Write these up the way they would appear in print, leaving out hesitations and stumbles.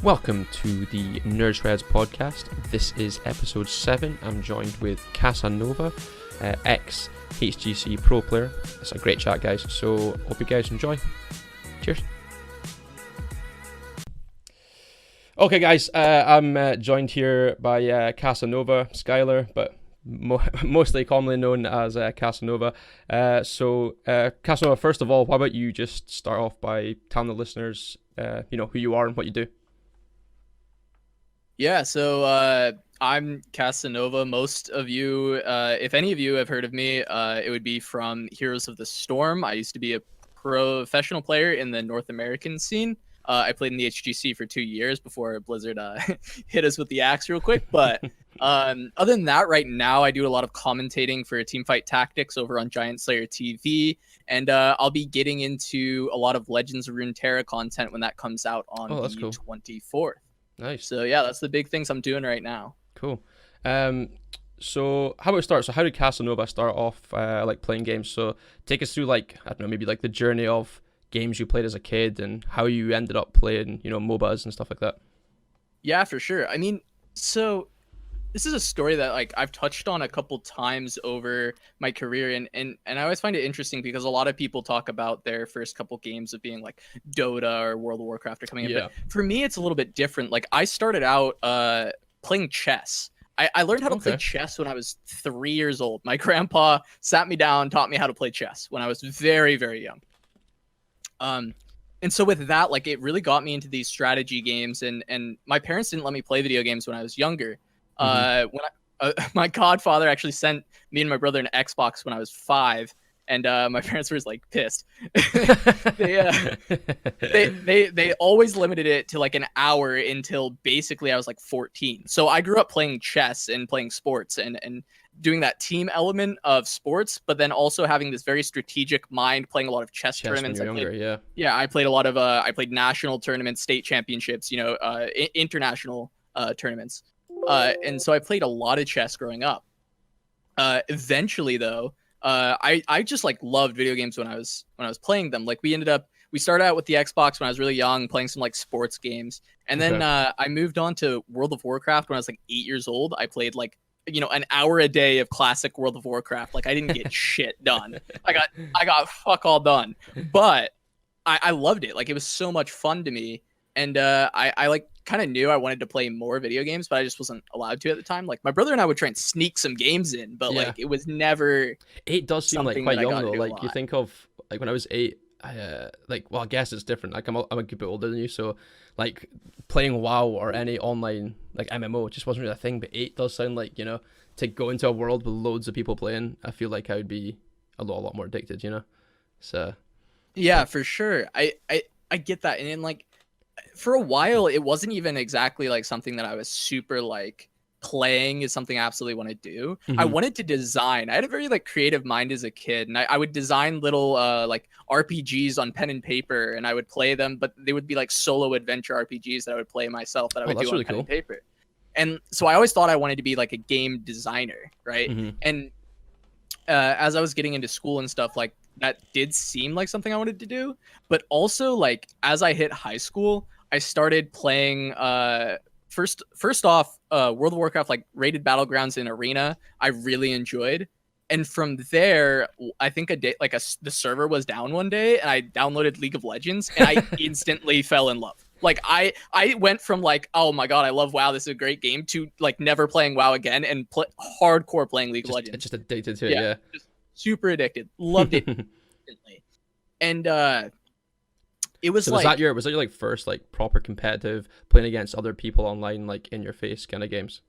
Welcome to the NerdShredz podcast. This is episode 7. I'm joined with Casanova, ex-HGC pro player. It's a great chat, guys, so hope you guys enjoy. Cheers. Okay, guys, I'm joined here by Casanova, Skylar, but mostly commonly known as Casanova. So Casanova, first of all, why about you just start off by telling the listeners, who you are and what you do? Yeah, so I'm Casanova. Most of you, if any of you have heard of me, it would be from Heroes of the Storm. I used to be a professional player in the North American scene. I played in the HGC for 2 years before Blizzard hit us with the axe real quick. But other than that, right now I do a lot of commentating for Teamfight Tactics over on Giant Slayer TV. And I'll be getting into a lot of Legends of Runeterra content when that comes out on the 24th. Nice. So yeah, that's the big things I'm doing right now. Cool. So how about we start? So how did Casanova start off playing games? So take us through maybe the journey of games you played as a kid and how you ended up playing, MOBAs and stuff like that. Yeah, for sure. I mean, so this is a story that I've touched on a couple times over my career, and I always find it interesting because a lot of people talk about their first couple games of being like Dota or World of Warcraft or coming in. But for me, it's a little bit different. Like I started out playing chess. I learned how to play chess when I was 3 years old. My grandpa sat me down, taught me how to play chess when I was very, very young. And so with that, it really got me into these strategy games, and my parents didn't let me play video games when I was younger. My godfather actually sent me and my brother an Xbox when I was 5, and my parents were pissed. They always limited it to an hour until basically I was 14. So I grew up playing chess and playing sports and doing that team element of sports, but then also having this very strategic mind, playing a lot of chess tournaments. When you're younger, I played a lot of I played national tournaments, state championships, international tournaments. And so I played a lot of chess growing up. Eventually, though, I just loved video games when I was playing them. We started out with the Xbox when I was really young, playing some sports games, and then I got on to World of Warcraft when I was 8 years old. I played an hour a day of classic World of Warcraft. I didn't get shit done. I got fuck all done, but I loved it. It was so much fun to me, and I kind of knew I wanted to play more video games, but I just wasn't allowed to at the time. My brother and I would try and sneak some games in, but it was never. 8 does seem quite young though. You think of when I was 8. I guess it's different. I'm a good bit older than you, so playing WoW or any online MMO just wasn't really a thing. But 8 does sound to go into a world with loads of people playing. I feel like I would be a lot more addicted. So yeah, for sure. I get that, and then for a while it wasn't even exactly something that I was super playing is something I absolutely want to do. I wanted to design. I had a very creative mind as a kid, and I would design little RPGs on pen and paper, and I would play them, but they would be solo adventure RPGs that I would play myself, that I would do on pen and paper. And so I always thought I wanted to be a game designer, right? And as I was getting into school and stuff, that did seem like something I wanted to do. But also as I hit high school, I started playing first off World of Warcraft rated battlegrounds in arena. I really enjoyed, and from there I think a day the server was down one day, and I downloaded League of Legends, and I instantly fell in love. I went from oh my god, I love WoW, this is a great game, to never playing WoW again and hardcore playing League of Legends. Just addicted to it. Just super addicted, loved it instantly. And it was was that your first proper competitive playing against other people online in your face kind of games?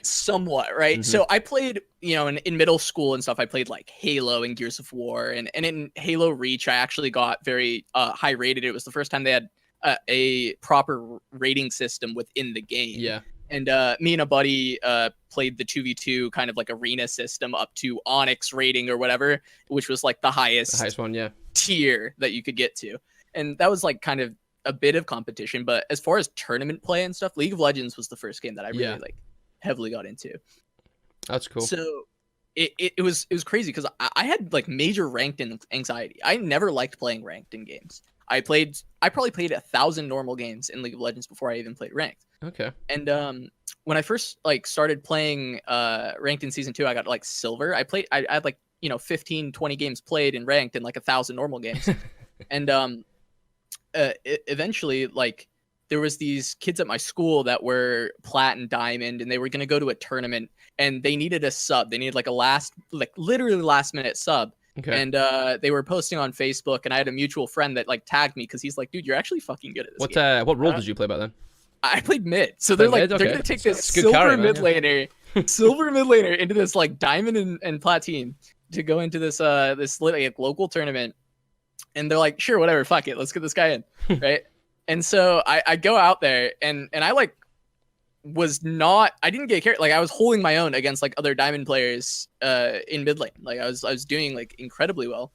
Somewhat, right? So I played in middle school and stuff, I played Halo and Gears of War, and in Halo Reach I actually got very high rated. It was the first time they had a proper rating system within the game. And me and a buddy played the 2v2 kind of arena system up to Onyx rating or whatever, which was the highest one, tier that you could get to. And that was kind of a bit of competition. But as far as tournament play and stuff, League of Legends was the first game that I really heavily got into. That's cool. So it was crazy because I had major ranked anxiety. I never liked playing ranked in games. I probably played 1,000 normal games in League of Legends before I even played ranked. Okay. And when I first like started playing ranked in season 2, I got like silver. I had like 15, 20 games played in ranked and like 1,000 normal games. And eventually, like, there was these kids at my school that were plat and diamond, and they were going to go to a tournament, and they needed a sub. They needed like literally last minute sub. Okay. And they were posting on Facebook, and I had a mutual friend that like tagged me because he's like, dude, you're actually fucking good at this game. What role did you play back then? I played mid. So they're like, they're going to take this silver mid laner, into this like diamond and plat team to go into this like local tournament. And they're like, sure, whatever, fuck it, let's get this guy in, right? And so I go out there, and I like I didn't get carried. Like, I was holding my own against like other diamond players in mid lane. Like I was doing like incredibly well.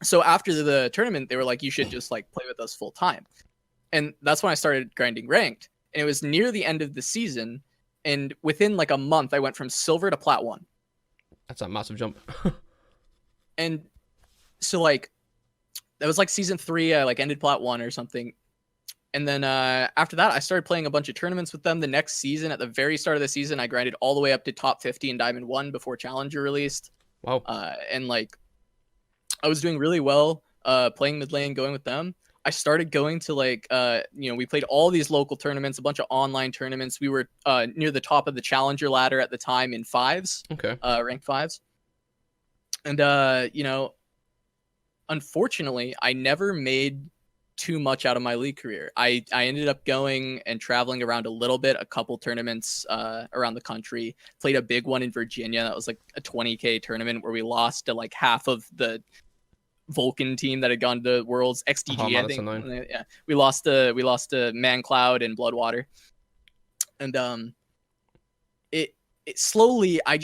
So after the tournament, they were like, you should just like play with us full time. And that's when I started grinding ranked. And it was near the end of the season, and within like a month, I went from silver to plat 1. That's a massive jump. And so like that was like season 3. I like ended plat 1 or something. And then after that, I started playing a bunch of tournaments with them. The next season, at the very start of the season, I grinded all the way up to top 50 in Diamond 1 before Challenger released. Wow. And like, I was doing really well playing mid lane, going with them. I started going to like, we played all these local tournaments, a bunch of online tournaments. We were near the top of the Challenger ladder at the time in 5s. Okay. Ranked 5s. And, unfortunately, I never made too much out of my league career. I ended up going and traveling around a little bit, a couple tournaments around the country. Played a big one in Virginia. That was like a 20K tournament where we lost to like half of the Vulcan team that had gone to Worlds. XDG, I think. Yeah, we lost to Man Cloud and Bloodwater. And it slowly, I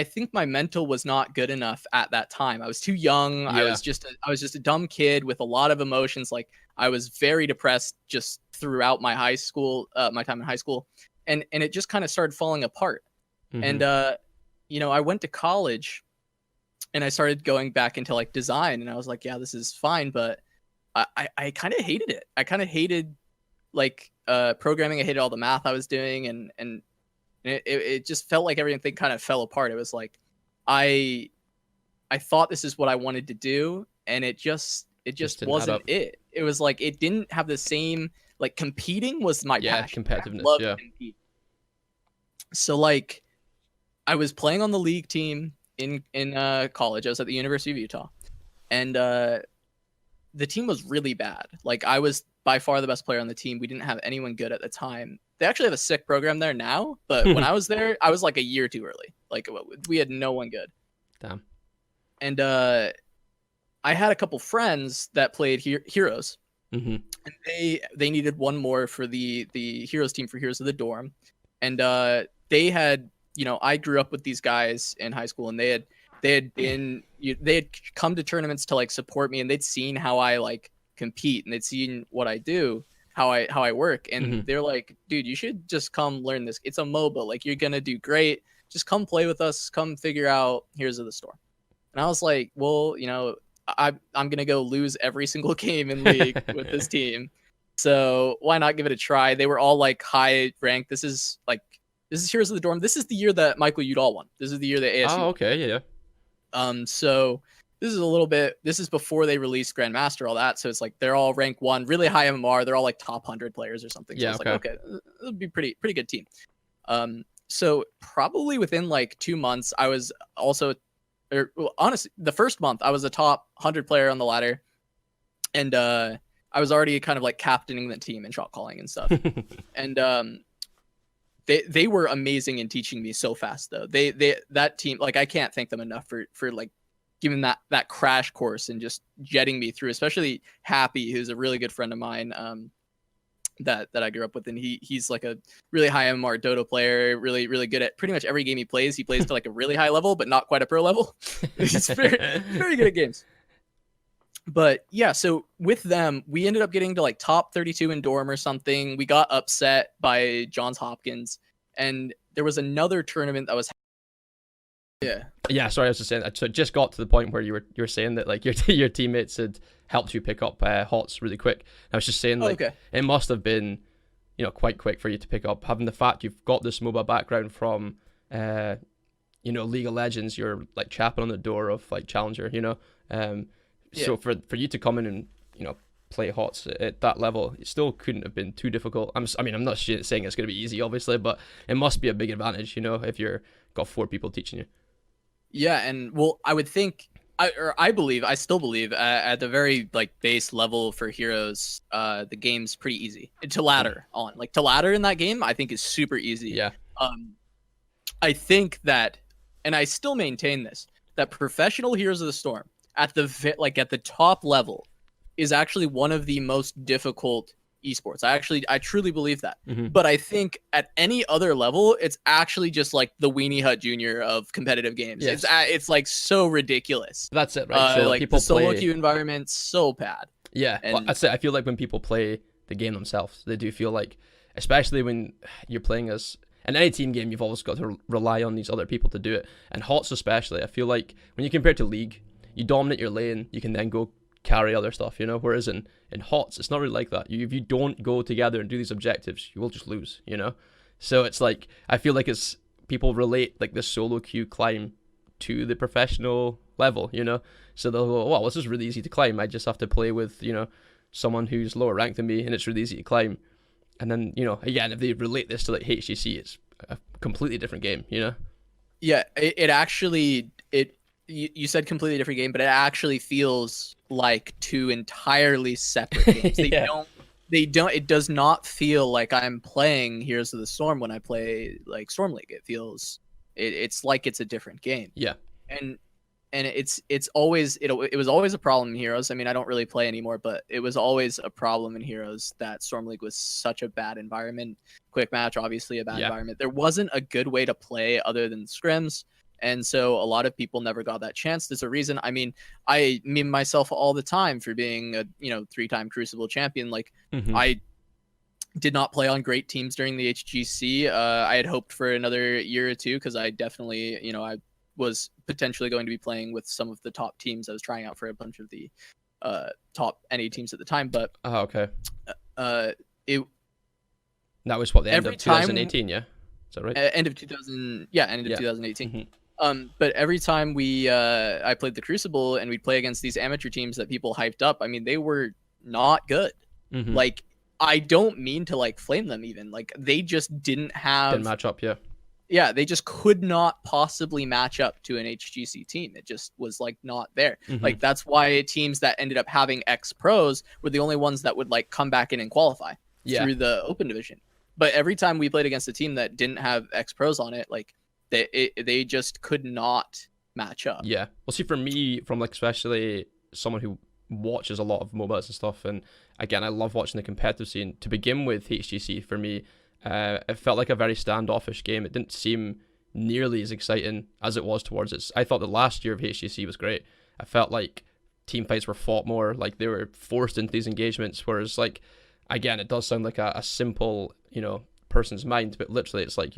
think my mental was not good enough at that time. I was too young. Yeah. I was just a dumb kid with a lot of emotions. Like, I was very depressed just throughout my high school, my time in high school, and it just kind of started falling apart. Mm-hmm. And I went to college, and I started going back into like design, and I was like, yeah, this is fine, but I kind of hated it. I kind of hated like programming. I hated all the math I was doing, and it just felt like everything kind of fell apart. It was like I thought this is what I wanted to do, and it just wasn't it. It was like it didn't have the same, like, competing was my passion. Competitiveness. Yeah. Compete. So like I was playing on the league team in college. I was at the University of Utah, and the team was really bad. Like, I was by far the best player on the team. We didn't have anyone good at the time. They actually have a sick program there now, but when I was there, I was like a year too early. Like, we had no one good. Damn. And I had a couple friends that played Heroes, mm-hmm. and they needed one more for the Heroes team for Heroes of the Dorm, and they had, I grew up with these guys in high school, and they had come to tournaments to like support me, and they'd seen how I like compete, and they'd seen what I do, how I work, and mm-hmm. they're like, dude, you should just come learn this. It's a MOBA, like, you're gonna do great. Just come play with us. Come figure out Heroes of the Storm. And I was like, well, I'm gonna go lose every single game in League with this team, so why not give it a try? They were all like high ranked. This is Heroes of the Dorm. This is the year that Michael Udall won. This is the year that ASU. Oh, okay, yeah. So this is before they released Grandmaster, all that. So it's like they're all rank 1, really high MMR. They're all like top 100 players or something. So yeah, it's like, okay, it'll be pretty good team. So probably within like 2 months, I was also, honestly, the first month I was a top 100 player on the ladder, and I was already kind of like captaining the team and shot calling and stuff. And they were amazing in teaching me so fast, though. That team, like, I can't thank them enough for like giving that crash course and just jetting me through, especially Happy, who's a really good friend of mine, that I grew up with. And he's like a really high MMR Dota player, really, really good at pretty much every game he plays. He plays to like a really high level, but not quite a pro level. He's very, very good at games. But yeah, so with them, we ended up getting to like top 32 in Dorm or something. We got upset by Johns Hopkins, and there was another tournament that was Yeah, sorry, I was just saying. So it just got to the point where you were saying that like your teammates had helped you pick up HOTS really quick. I was just saying like it must have been, quite quick for you to pick up, having the fact you've got this MOBA background from, League of Legends. You're like chapping on the door of like Challenger, So for you to come in and play HOTS at that level, it still couldn't have been too difficult. I'm not saying it's going to be easy, obviously, but it must be a big advantage, if you're got 4 people teaching you. Yeah, and well, I would think, I still believe at the very like base level for Heroes, the game's pretty easy to ladder on. Like to ladder in that game, I think is super easy. Yeah. I think that, and I still maintain this, that professional Heroes of the Storm at the top level is actually one of the most difficult esports. I truly believe that. But I think at any other level, it's actually just like the Weenie Hut Junior of competitive games. Yes. It's like so ridiculous. That's it, right? So like people the solo queue environment, so bad. Yeah, well, that's it. I feel like when people play the game themselves, they do feel like, especially when you're playing as in any team game, you've always got to rely on these other people to do it. And HOTS especially, I feel like when you compare it to League, you dominate your lane, you can then go carry other stuff, whereas in HOTS it's not really like that. If you don't go together and do these objectives, you will just lose, so it's like I feel like it's people relate like the solo queue climb to the professional level, so they'll go, well, this is really easy to climb, I just have to play with someone who's lower ranked than me and it's really easy to climb. And then again, if they relate this to like HGC, it's a completely different game, Yeah, it actually you said completely different game, but it actually feels like 2 entirely separate games. They don't. It does not feel like I'm playing Heroes of the Storm when I play like Storm League. It feels it's like it's a different game. Yeah, and it's always it was always a problem in Heroes. I mean, I don't really play anymore, but it was always a problem in Heroes that Storm League was such a bad environment. Quick match, obviously a bad environment. There wasn't a good way to play other than scrims. And so a lot of people never got that chance. There's a reason. I mean, I meme myself all the time for being a 3-time Crucible champion. Like I did not play on great teams during the HGC. I had hoped for another year or two because I definitely I was potentially going to be playing with some of the top teams. I was trying out for a bunch of the top NA teams at the time. But okay. That was what the end of 2018. Yeah, is that right? End of 2000. Yeah, end of 2018. But every time I played the Crucible and we'd play against these amateur teams that people hyped up, I mean, they were not good. Like, I don't mean to like flame them even. Like, they just didn't match up, yeah, they just could not possibly match up to an HGC team. It just was like not there. Like, that's why teams that ended up having X pros were the only ones that would like come back in and qualify through the open division. But every time we played against a team that didn't have X pros on it, like they just could not match up. Yeah. Well, see, for me, from like especially someone who watches a lot of MOBAs and stuff, and again, I love watching the competitive scene. To begin with, HGC for me, it felt like a very standoffish game. It didn't seem nearly as exciting as it was towards it. I thought the last year of HGC was great. I felt like team fights were fought more, like they were forced into these engagements, whereas like, again, it does sound like a simple, person's mind, but literally it's like,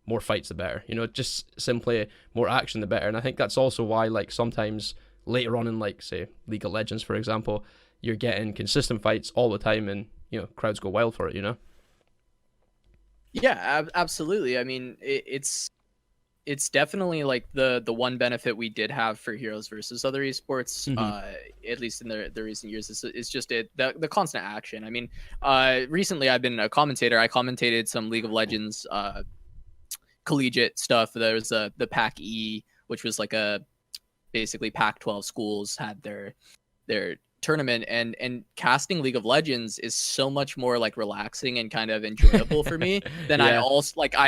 more fights the better, just simply more action the better. And I think that's also why, like, sometimes later on in, like, say, League of Legends, for example, you're getting consistent fights all the time and, crowds go wild for it, Yeah, absolutely. I mean, it's definitely like the one benefit we did have for Heroes versus other esports, at least in the recent years, is just the constant action. I mean, recently I've been a commentator. I commentated some League of Legends collegiate stuff. There was the Pac E, which was like basically Pac-12 schools had their tournament, and casting League of Legends is so much more like relaxing and kind of enjoyable for me than I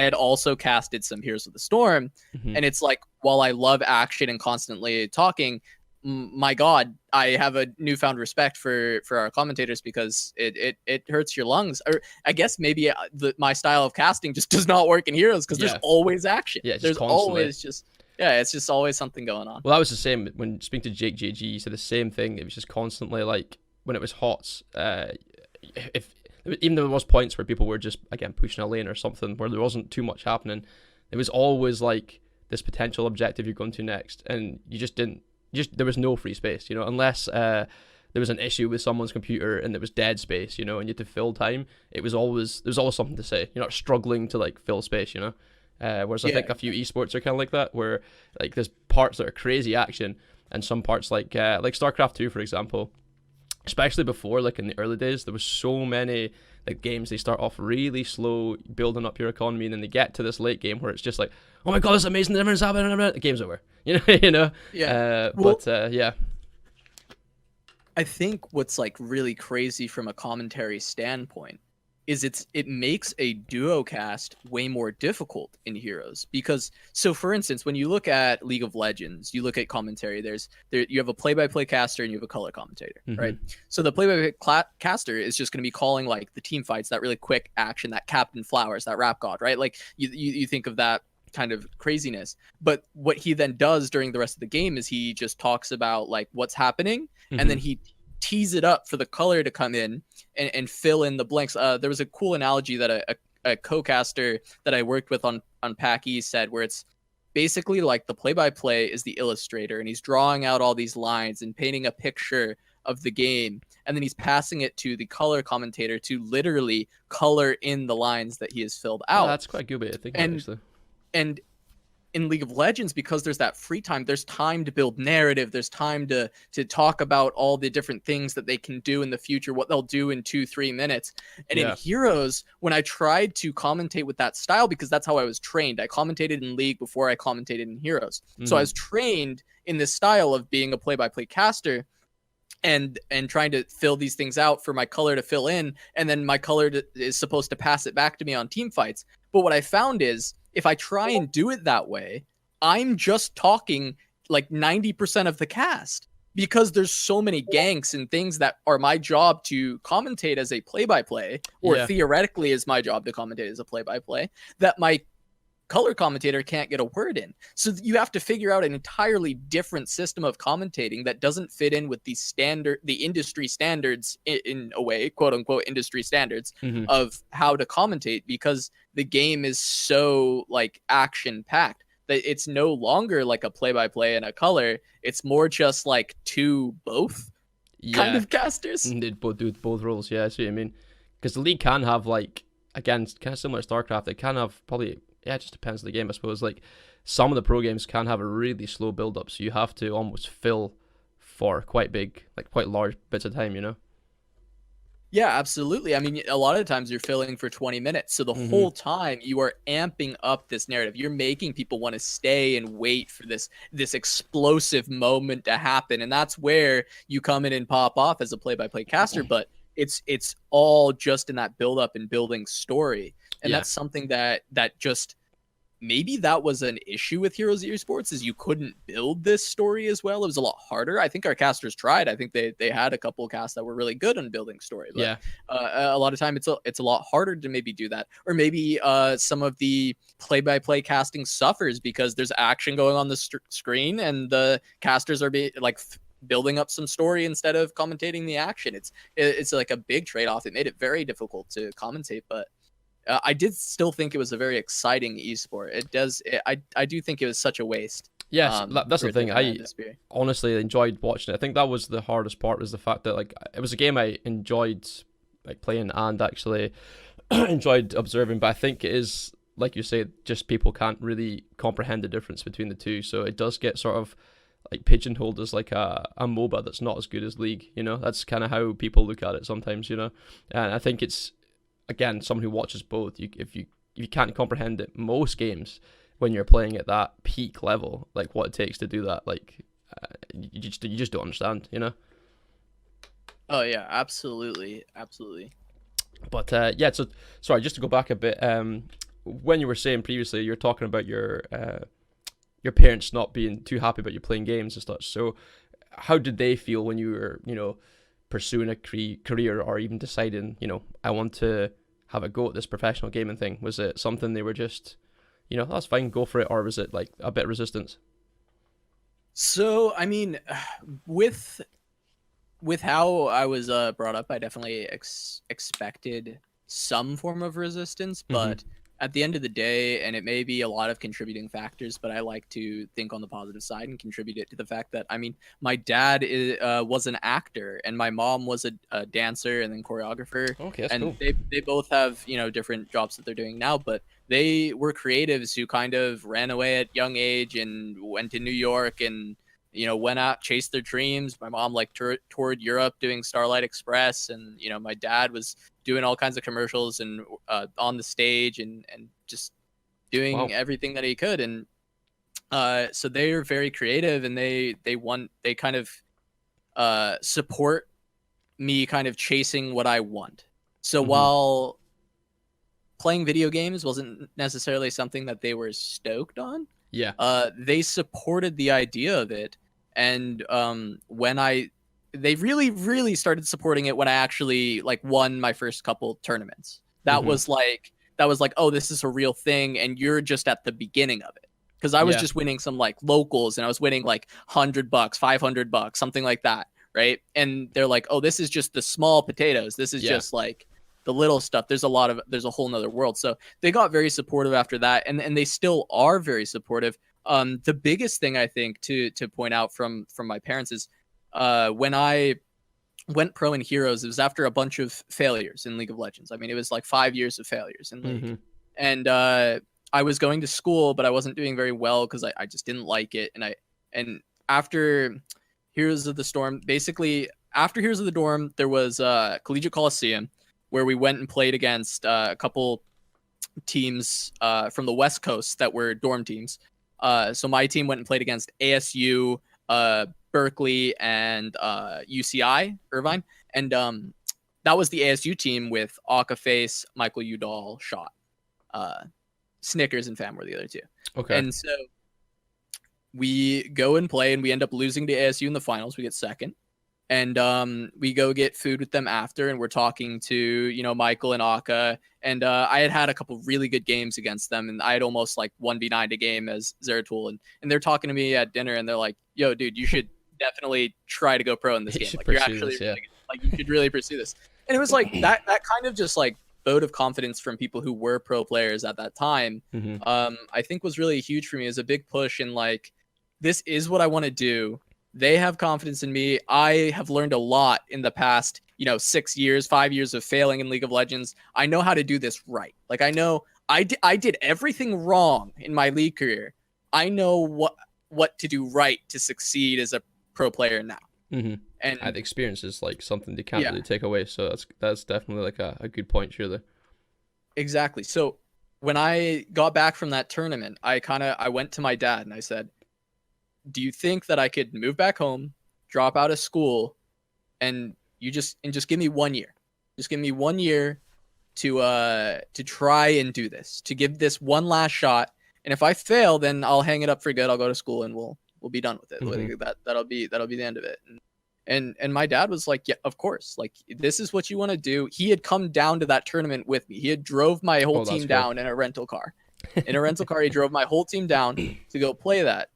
had also casted some Heroes of the Storm, and it's like, while I love action and constantly talking, my God, I have a newfound respect for our commentators because it hurts your lungs. Or I guess maybe my style of casting just does not work in Heroes because there's always action. Yeah, there's always just. Yeah, it's just always something going on. Well, that was the same when speaking to Jake JG. He said the same thing. It was just constantly like when it was HOTS. Even though there was points where people were just again pushing a lane or something where there wasn't too much happening, it was always like this potential objective you're going to next, and you just didn't. There was no free space, you know, unless there was an issue with someone's computer and there was dead space, you know, and you had to fill time. There was always something to say. You're not struggling to like fill space, you know. Whereas I think a few esports are kind of like that, where like there's parts that are crazy action, and some parts like StarCraft 2, for example, especially before, like in the early days, there was so many like games, they start off really slow, building up your economy, and then they get to this late game where it's just like, oh my god, this is amazing, everyone's happening, the game's over. You know. Yeah. Yeah. I think what's like really crazy from a commentary standpoint is it makes a duo cast way more difficult in Heroes, because so for instance, when you look at League of Legends, you look at commentary, you have a play-by-play caster and you have a color commentator, right? So the play-by-play caster is just going to be calling like the team fights, that really quick action, that Captain Flowers, that Rap God, right? Like you think of that kind of craziness, but what he then does during the rest of the game is he just talks about like what's happening, and then he tease it up for the color to come in and fill in the blanks. There was a cool analogy that a co-caster that I worked with on Packy said, where it's basically like the play-by-play is the illustrator, and he's drawing out all these lines and painting a picture of the game, and then he's passing it to the color commentator to literally color in the lines that he has filled out. Oh, that's quite a good way to think actually. And in League of Legends, because there's that free time, there's time to build narrative, there's time to talk about all the different things that they can do in the future, what they'll do in 2-3 minutes. And in Heroes, when I tried to commentate with that style, because that's how I was trained, I commentated in League before I commentated in Heroes. So I was trained in this style of being a play-by-play caster and trying to fill these things out for my color to fill in, and then my color is supposed to pass it back to me on team fights. But what I found is, if I try and do it that way, I'm just talking like 90% of the cast, because there's so many ganks and things that are my job to commentate as a play-by-play, or theoretically is my job to commentate as a play-by-play, that my color commentator can't get a word in. So you have to figure out an entirely different system of commentating that doesn't fit in with the industry standards, in a way, quote unquote industry standards of how to commentate, because the game is so like action packed that it's no longer like a play-by-play and a color. It's more just like two both kind of casters. They both do both roles. Yeah, I see what you mean. Because the league can have, like, again, kind of similar to StarCraft, it can have probably, it just depends on the game, I suppose. Like, some of the pro games can have a really slow build-up, so you have to almost fill for quite large bits of time, you know? Yeah, absolutely. I mean, a lot of times you're filling for 20 minutes. So the whole time you are amping up this narrative. You're making people want to stay and wait for this explosive moment to happen. And that's where you come in and pop off as a play-by-play caster. But it's all just in that build-up and building story. And that's something that just... Maybe that was an issue with Heroes Esports, is you couldn't build this story as well. It was a lot harder. I think our casters tried. I think they had a couple of casts that were really good on building story. But a lot of time it's a lot harder to maybe do that. Or maybe some of the play-by-play casting suffers because there's action going on the screen and the casters are building up some story instead of commentating the action. It's like a big trade-off. It made it very difficult to commentate, but I did still think it was a very exciting esport. I do think it was such a waste. Yes, that's the thing. I honestly enjoyed watching it. I think that was the hardest part, was the fact that like it was a game I enjoyed like playing and actually enjoyed observing. But I think it is, like you say, just people can't really comprehend the difference between the two. So it does get sort of like pigeonholed as like a MOBA that's not as good as League. You know, that's kind of how people look at it sometimes. You know, and I think it's, again, someone who watches both, if you can't comprehend it, most games when you're playing at that peak level, like what it takes to do that, like you just don't understand, you know. Oh yeah, absolutely. But so sorry, just to go back a bit, when you were saying previously, you're talking about your parents not being too happy about you playing games and such. So how did they feel when you were, you know, pursuing a career, or even deciding, you know, I want to have a go at this professional gaming thing? Was it something they were just, you know, that's fine, go for it, or was it like a bit of resistance? So I mean, with how I was brought up, I definitely expected some form of resistance, but at the end of the day, and it may be a lot of contributing factors, but I like to think on the positive side and contribute it to the fact that, I mean, my dad was an actor and my mom was a dancer and then choreographer. Okay, that's And cool. they both have, you know, different jobs that they're doing now, but they were creatives who kind of ran away at young age and went to New York and, you know, went out, chased their dreams. My mom like toured Europe doing Starlight Express, and you know, my dad was doing all kinds of commercials and on the stage and just doing Wow. everything that he could. And so they're very creative, and they kind of support me kind of chasing what I want. So while playing video games wasn't necessarily something that they were stoked on, Yeah. they supported the idea of it. And they really started supporting it when I actually like won my first couple tournaments. That was like, oh, this is a real thing, and you're just at the beginning of it. Because I was just winning some like locals, and I was winning like $100, $500, something like that, right? And they're like, oh, this is just the small potatoes. This is just like the little stuff. There's a whole nother world. So they got very supportive after that, and they still are very supportive. The biggest thing I think to point out from my parents is when I went pro in Heroes, it was after a bunch of failures in League of Legends. I mean, it was like 5 years of failures in League. And I was going to school, but I wasn't doing very well because I just didn't like it. And after Heroes of the Storm, basically after Heroes of the Dorm, there was Collegiate Coliseum, where we went and played against a couple teams from the West Coast that were dorm teams. So my team went and played against ASU, Berkeley, and UCI, Irvine. And that was the ASU team with Akaface, Michael Udall, Shot. Snickers and Fam were the other two. Okay. And so we go and play, and we end up losing to ASU in the finals. We get second. And we go get food with them after, and we're talking to, you know, Michael and Aka. And I had a couple really good games against them, and I had almost like 1v9 a game as Zeratul. And they're talking to me at dinner, and they're like, yo, dude, you should definitely try to go pro in this game. Like, you're actually really good. Like, you should really pursue this. And it was like that kind of just like vote of confidence from people who were pro players at that time, I think was really huge for me as a big push in like, this is what I want to do. They have confidence in me. I have learned a lot in the past, you know, 6 years, 5 years of failing in League of Legends. I know how to do this right. Like, I know I did everything wrong in my League career. I know what to do right to succeed as a pro player now. And the experience is like something they can't really take away. So that's definitely like a good point, surely. Exactly. So when I got back from that tournament, I went to my dad and I said, do you think that I could move back home, drop out of school, and just give me 1 year? Just give me 1 year to try and do this, to give this one last shot. And if I fail, then I'll hang it up for good. I'll go to school and we'll be done with it. That'll be the end of it. And my dad was like, yeah, of course. Like, this is what you want to do. He had come down to that tournament with me. He had drove my whole team down in a rental car. In a rental car, he drove my whole team down to go play that.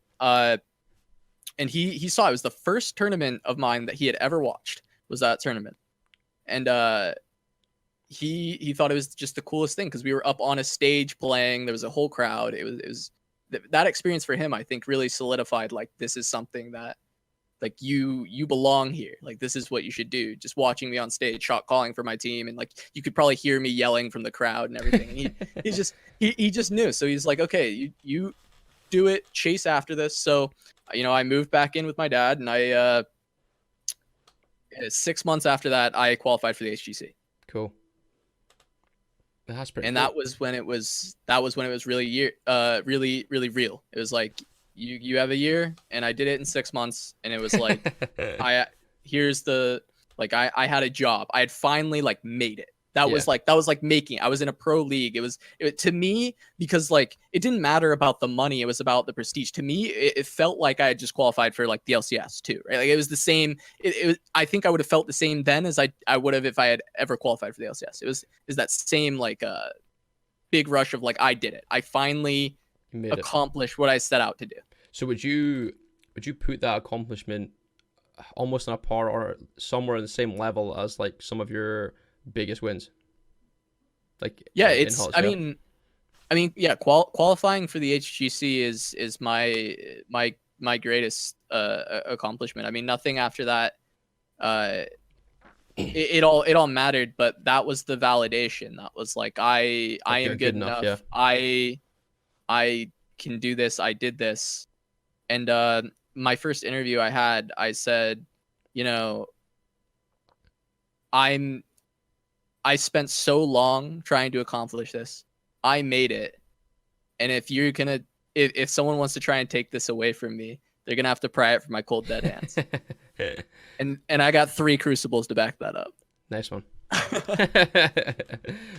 And he saw it was the first tournament of mine that he had ever watched, was that tournament. And he thought it was just the coolest thing because we were up on a stage playing. There was a whole crowd. It was that experience for him, I think, really solidified like, this is something that like you belong here. Like, this is what you should do. Just watching me on stage, shot calling for my team, and like you could probably hear me yelling from the crowd and everything. And he just knew. So he's like, okay, you do it, chase after this. So, you know, I moved back in with my dad, and I 6 months after that, I qualified for the HGC. Cool. That's pretty. And cool. that was when it was really really real. It was like, you have a year, and I did it in 6 months, and it was like, I had a job. I had finally like made it. That was like making. I was in a pro league. It was to me, because like it didn't matter about the money. It was about the prestige. To me, it felt like I had just qualified for like the LCS too, right? Like, it was the same. I think I would have felt the same then as I would have if I had ever qualified for the LCS. Is that same like big rush of like, I did it. I finally accomplished what I set out to do. So would you put that accomplishment almost on a par or somewhere in the same level as like some of your biggest wins? Like, yeah, it's, I mean, I mean, yeah, qualifying for the HGC is my greatest accomplishment. I mean, nothing after that. Uh, it all mattered, but that was the validation. That was like I Like am you're good good enough, enough. yeah. I can do this. I did this. And my first interview I had, I said, you know, I spent so long trying to accomplish this. I made it. And if someone wants to try and take this away from me, they're gonna have to pry it from my cold dead hands. and I got 3 crucibles to back that up. Nice one.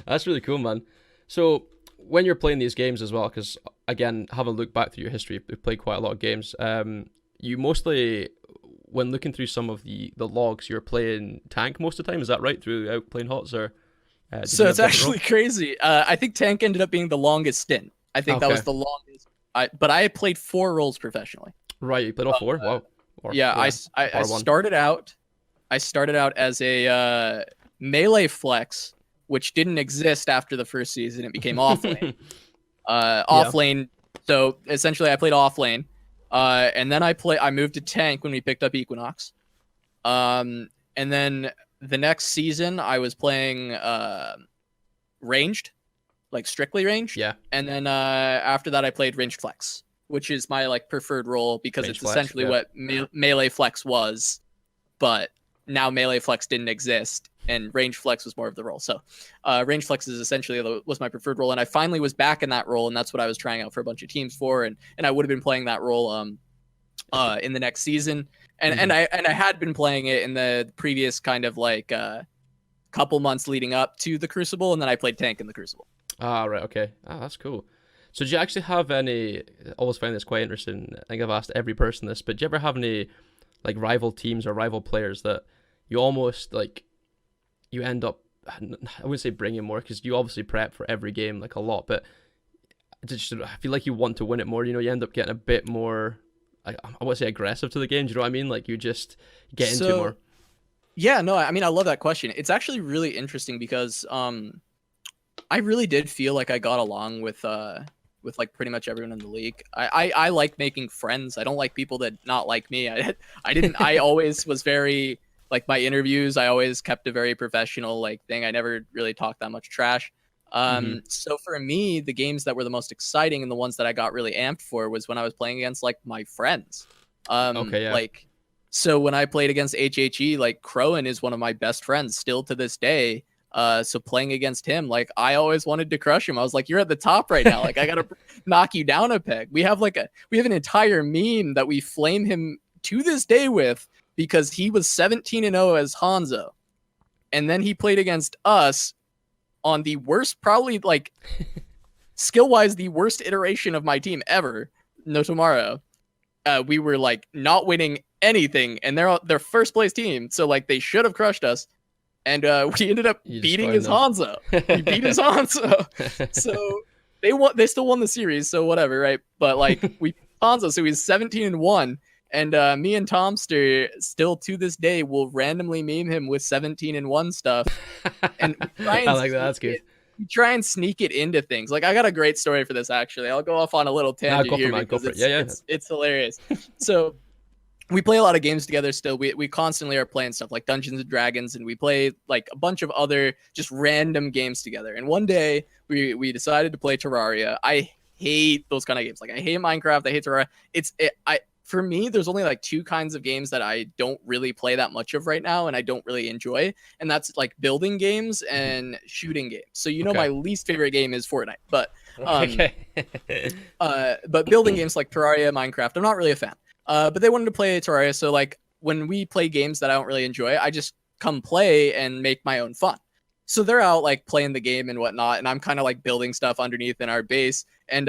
That's really cool, man. So when you're playing these games as well, because again, having looked back through your history, you've played quite a lot of games. You mostly, when looking through some of the logs, you're playing tank most of the time. Is that right? Throughout playing HOTS, or so it's actually crazy. I think tank ended up being the longest stint. I think that was the longest. But I played 4 roles professionally. Right, you played all 4. Wow. Yeah, I started out. I started out as a melee flex, which didn't exist after the first season. It became offlane. Offlane. So essentially, I played offlane, and then I moved to tank when we picked up Equinox. And then the next season, I was playing ranged, like strictly ranged. Yeah. And then after that, I played ranged flex, which is my like preferred role because Range it's flex, essentially what melee flex was, but now melee flex didn't exist and range flex was more of the role. So range flex is essentially was my preferred role, and I finally was back in that role, and that's what I was trying out for a bunch of teams for, and I would have been playing that role in the next season, and I had been playing it in the previous kind of like couple months leading up to the Crucible, and then I played tank in the Crucible. Ah, right, okay. Ah, that's cool. So do you actually have any, I always find this quite interesting, I think I've asked every person this, but do you ever have any like rival teams or rival players that you almost like, you end up, I wouldn't say bringing more, because you obviously prep for every game like a lot, but I feel like you want to win it more, you end up getting a bit more, I want to say aggressive to the game, do you know what I mean? Like you just get into more. Yeah, no, I mean, I love that question. It's actually really interesting because I really did feel like I got along with like pretty much everyone in the league. I like making friends. I don't like people that not like me. I always was very, like my interviews, I always kept a very professional like thing. I never really talked that much trash. So for me, the games that were the most exciting and the ones that I got really amped for was when I was playing against like my friends. Like, so when I played against HHE, like Crowan is one of my best friends still to this day. So playing against him, like I always wanted to crush him. I was like, you're at the top right now. Like I gotta knock you down a peg. We have an entire meme that we flame him to this day with, because he was 17-0 as Hanzo. And then he played against us on the worst, probably like skill wise, the worst iteration of my team ever, No Tomorrow. We were like not winning anything, and they're first place team. So like they should have crushed us. And we ended up beating his Hanzo. We beat his Hanzo. So they still won the series, so whatever, right? But like we Hanzo, so he's 17-1. And me and Tomster still to this day will randomly meme him with 17-1 stuff. And we try and I like that. That's good. We try and sneak it into things. Like I got a great story for this actually. I'll go off on a little tangent here because it's hilarious. So we play a lot of games together still. We constantly are playing stuff like Dungeons and Dragons, and we play like a bunch of other just random games together. And one day we decided to play Terraria. I hate those kind of games. Like I hate Minecraft. I hate Terraria. For me, there's only like 2 kinds of games that I don't really play that much of right now, and I don't really enjoy. And that's like building games and shooting games. So my least favorite game is Fortnite, but but building games like Terraria, Minecraft, I'm not really a fan. But they wanted to play Terraria, so like when we play games that I don't really enjoy, I just come play and make my own fun. So they're out like playing the game and whatnot, and I'm kind of like building stuff underneath in our base. And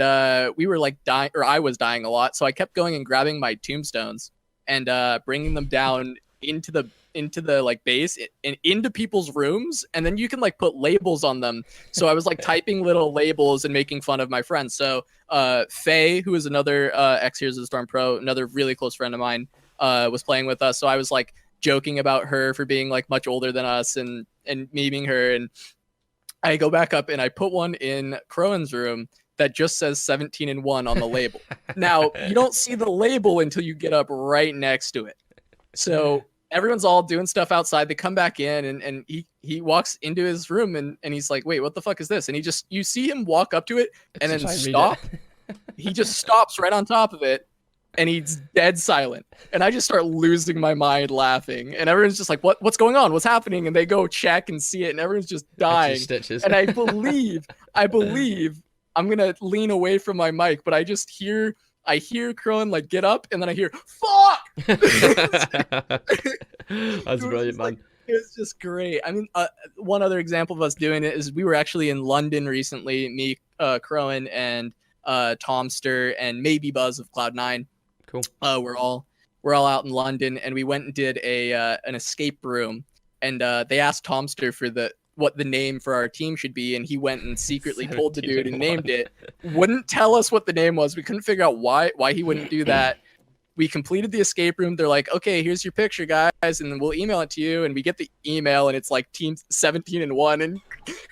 we were like dying, or I was dying a lot, so I kept going and grabbing my tombstones and bringing them down into the like base and into people's rooms, and then you can like put labels on them. So I was like typing little labels and making fun of my friends. So Faye, who is another ex Heroes of the Storm pro, another really close friend of mine, was playing with us. So I was like joking about her for being like much older than us and memeing her. And I go back up and I put one in Crowan's room that just says 17-1 on the label. Now, you don't see the label until you get up right next to it. So everyone's all doing stuff outside. They come back in and he walks into his room and he's like, wait, what the fuck is this? And you see him walk up to it and then stop. He just stops right on top of it and he's dead silent. And I just start losing my mind laughing. And everyone's just like, what's going on? What's happening? And they go check and see it and everyone's just dying. And I believe I'm going to lean away from my mic, but I hear Crone like get up and then I hear fuck. That's brilliant, man. It was just great. I mean, one other example of us doing it is we were actually in London recently, me, Crone, and Tomster and maybe Buzz of Cloud9. Cool. We're all out in London and we went and did an escape room and they asked Tomster for what the name for our team should be, and he went and secretly told the dude and named it. Wouldn't tell us what the name was. We couldn't figure out why he wouldn't do that. We completed the escape room. They're like, okay, here's your picture, guys, and then we'll email it to you. And we get the email, and it's like team 17-1, and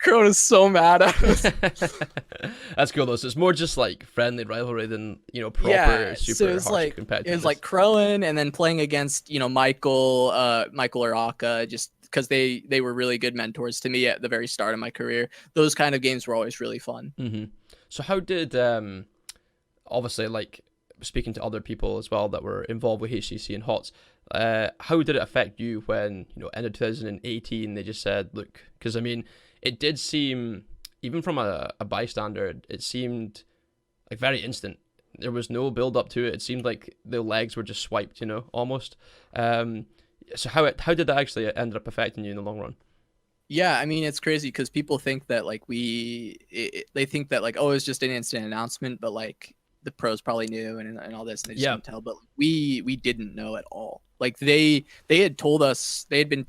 Corona's so mad at us. That's cool though. So it's more just like friendly rivalry than proper super so it's harsh competitive. It was like Crowan and then playing against Michael or Aka, just because they were really good mentors to me at the very start of my career. Those kind of games were always really fun. Mm-hmm. So how did obviously like speaking to other people as well that were involved with HCC and HOTS, how did it affect you when end of 2018 they just said, look, because I mean it did seem, even from a bystander, it seemed like very instant. There was no build up to it. It seemed like the legs were just swiped, almost. So how did that actually end up affecting you in the long run? Yeah, I mean, it's crazy because people think that like they think that like, oh, it's just an instant announcement, but like the pros probably knew and all this and they just didn't tell. But we didn't know at all. Like they had told us, they had been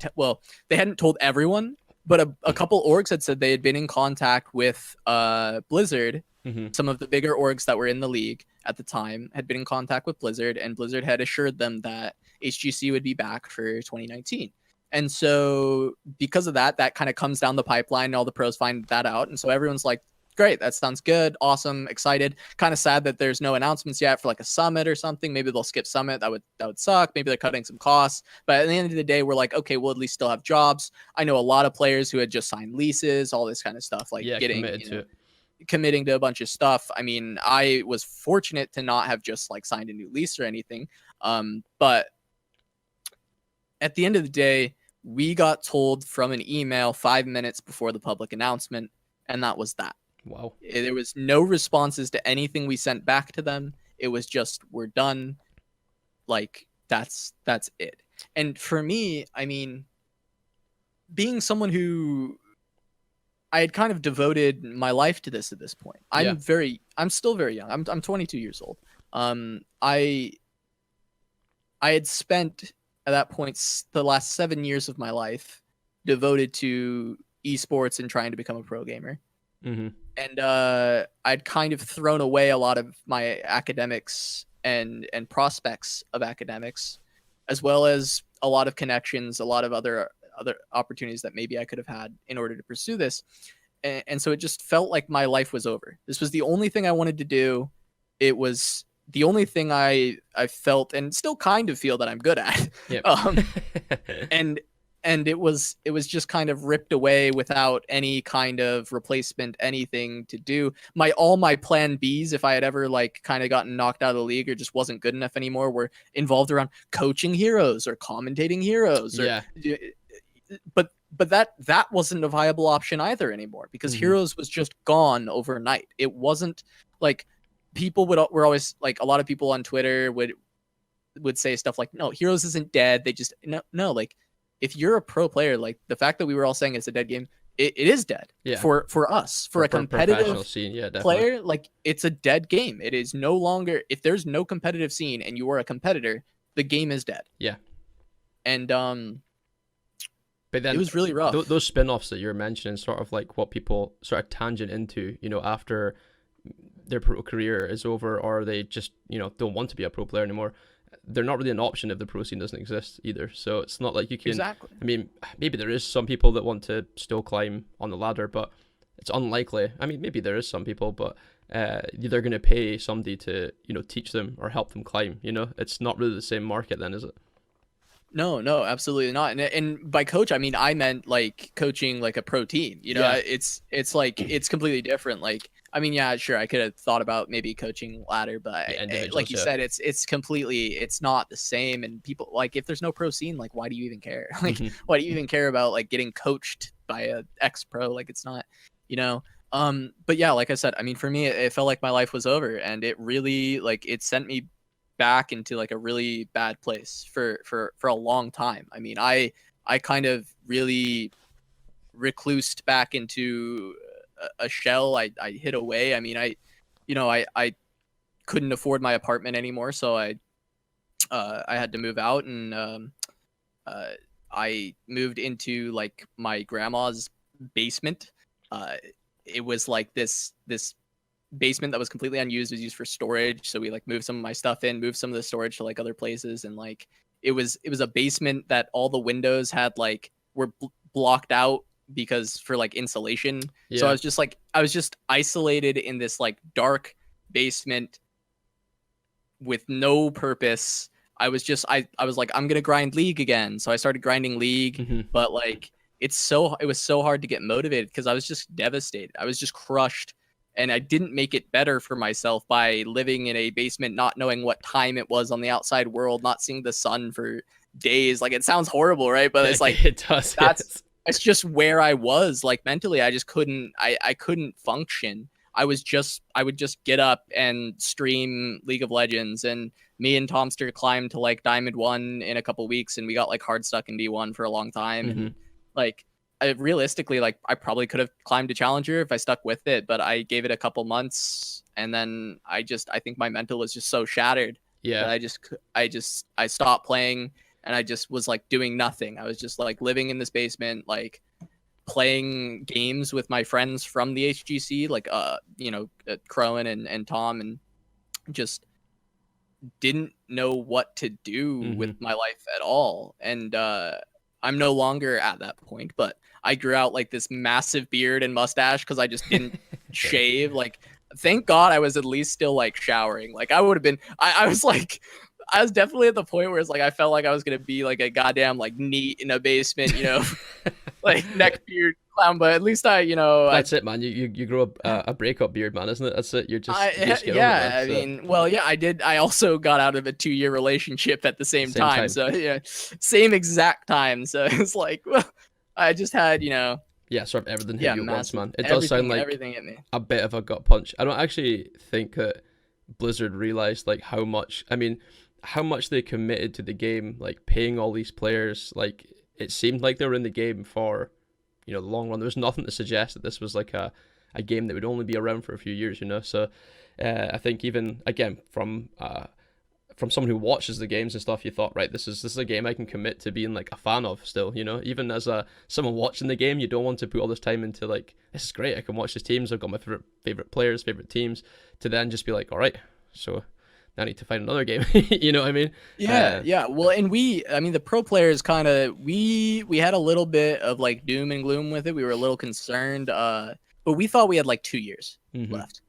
they hadn't told everyone, but a couple orgs had said they had been in contact with Blizzard. Mm-hmm. Some of the bigger orgs that were in the league at the time had been in contact with Blizzard, and Blizzard had assured them that HGC would be back for 2019. And so because of that kind of comes down the pipeline and all the pros find that out. And so everyone's like, great, that sounds good, awesome, excited. Kind of sad that there's no announcements yet for like a summit or something. Maybe they'll skip summit. That would suck. Maybe they're cutting some costs. But at the end of the day, we're like, okay, we'll at least still have jobs. I know a lot of players who had just signed leases, all this kind of stuff, like committing to a bunch of stuff. I mean, I was fortunate to not have just like signed a new lease or anything. But at the end of the day, we got told from an email 5 minutes before the public announcement, and that was that. Wow. There was no responses to anything we sent back to them. It was just, we're done. Like, that's it. And for me, I mean, being someone who I had kind of devoted my life to this at this point. I'm still very young. I'm 22 years old. I had spent at that point the last 7 years of my life devoted to esports and trying to become a pro gamer. Mm-hmm. And I'd kind of thrown away a lot of my academics and prospects of academics, as well as a lot of connections, a lot of other opportunities that maybe I could have had in order to pursue this. And so it just felt like my life was over. This was the only thing I wanted to do. It was the only thing I felt and still kind of feel that I'm good at. Yep. And it was just kind of ripped away without any kind of replacement, anything to do. All my plan Bs, if I had ever like kind of gotten knocked out of the league or just wasn't good enough anymore, were involved around coaching heroes or commentating heroes. But that wasn't a viable option either anymore, because Heroes was just gone overnight. It wasn't like people were always like, a lot of people on Twitter would say stuff like, no, Heroes isn't dead. They just no, like if you're a pro player, like the fact that we were all saying it's a dead game, it is dead. For us, for a competitive scene, player, like it's a dead game. It is no longer, if there's no competitive scene and you are a competitor, the game is dead. Yeah. And but then it was really rough. Those spin-offs that you're mentioning, sort of like what people sort of tangent into, after their pro career is over, or they just, don't want to be a pro player anymore. They're not really an option if the pro scene doesn't exist either. So it's not like you can. Exactly. I mean, maybe there is some people that want to still climb on the ladder, but it's unlikely. I mean, maybe there is some people, but they're going to pay somebody to, teach them or help them climb. It's not really the same market then, is it? No, no, absolutely not. And by coach, I mean I meant like coaching like a pro team. Yeah. It's like it's completely different. Like, I mean, yeah, sure, I could have thought about maybe coaching ladder, but like you said, it's completely, it's not the same. And people, like, if there's no pro scene, like, why do you even care? Like, why do you even care about like getting coached by a ex pro? Like, it's not, you know. But yeah, like I said, I mean, for me, it felt like my life was over, and it really, like, it sent me back into like a really bad place for a long time. I mean, I kind of really reclused back into a shell. I hid away. I mean, I couldn't afford my apartment anymore, so I had to move out, and I moved into like my grandma's basement. It was like this basement that was completely unused, was used for storage, so we like moved some of my stuff in, moved some of the storage to like other places, and like it was a basement that all the windows had like were blocked out because for like insulation. So I was just isolated in this like dark basement with no purpose. I was like, I'm gonna grind League again, so I started grinding League. But like it was so hard to get motivated because I was just devastated. I was just crushed. And I didn't make it better for myself by living in a basement, not knowing what time it was on the outside world, not seeing the sun for days. Like, it sounds horrible, right? But it's like, it does. It's just where I was, like, mentally. I just couldn't, I couldn't function. I would just get up and stream League of Legends, and me and Tomster climbed to like Diamond 1 in a couple weeks, and we got like hard stuck in D1 for a long time. And like, realistically, like, I probably could have climbed to Challenger if I stuck with it, but I gave it a couple months, and then I think my mental was just so shattered. Yeah. That I stopped playing, and I just was like doing nothing. I was just like living in this basement, like playing games with my friends from the HGC, like Crowan and Tom, and just didn't know what to do with my life at all. And I'm no longer at that point, but I grew out like this massive beard and mustache because I just didn't shave. Like, thank God I was at least still like showering. Like, I would have been, I was like, I was definitely at the point where it's like I felt like I was gonna be like a goddamn like NEET in a basement, like neck beard clown. But at least that's it, man. You grow a breakup beard, man, isn't it? That's it. You just get over it, I mean, well, yeah, I did. I also got out of a 2-year relationship at the same time. So yeah, same exact time. So it's like, well, I just had yeah, sort of everything hit you at once, man. It does sound like everything hit me. A bit of a gut punch. I don't actually think that Blizzard realized like how much they committed to the game, like paying all these players. Like, it seemed like they were in the game for the long run. There was nothing to suggest that this was like a game that would only be around for a few years, so I think even again from someone who watches the games and stuff, you thought, right, this is a game I can commit to being like a fan of still, even as someone watching the game. You don't want to put all this time into like, this is great, I can watch these teams, I've got my favorite players, favorite teams, to then just be like, all right, so I need to find another game. You know what I mean? Yeah. Well, and the pro players kind of, we had a little bit of like doom and gloom with it. We were a little concerned, but we thought we had like 2 years left.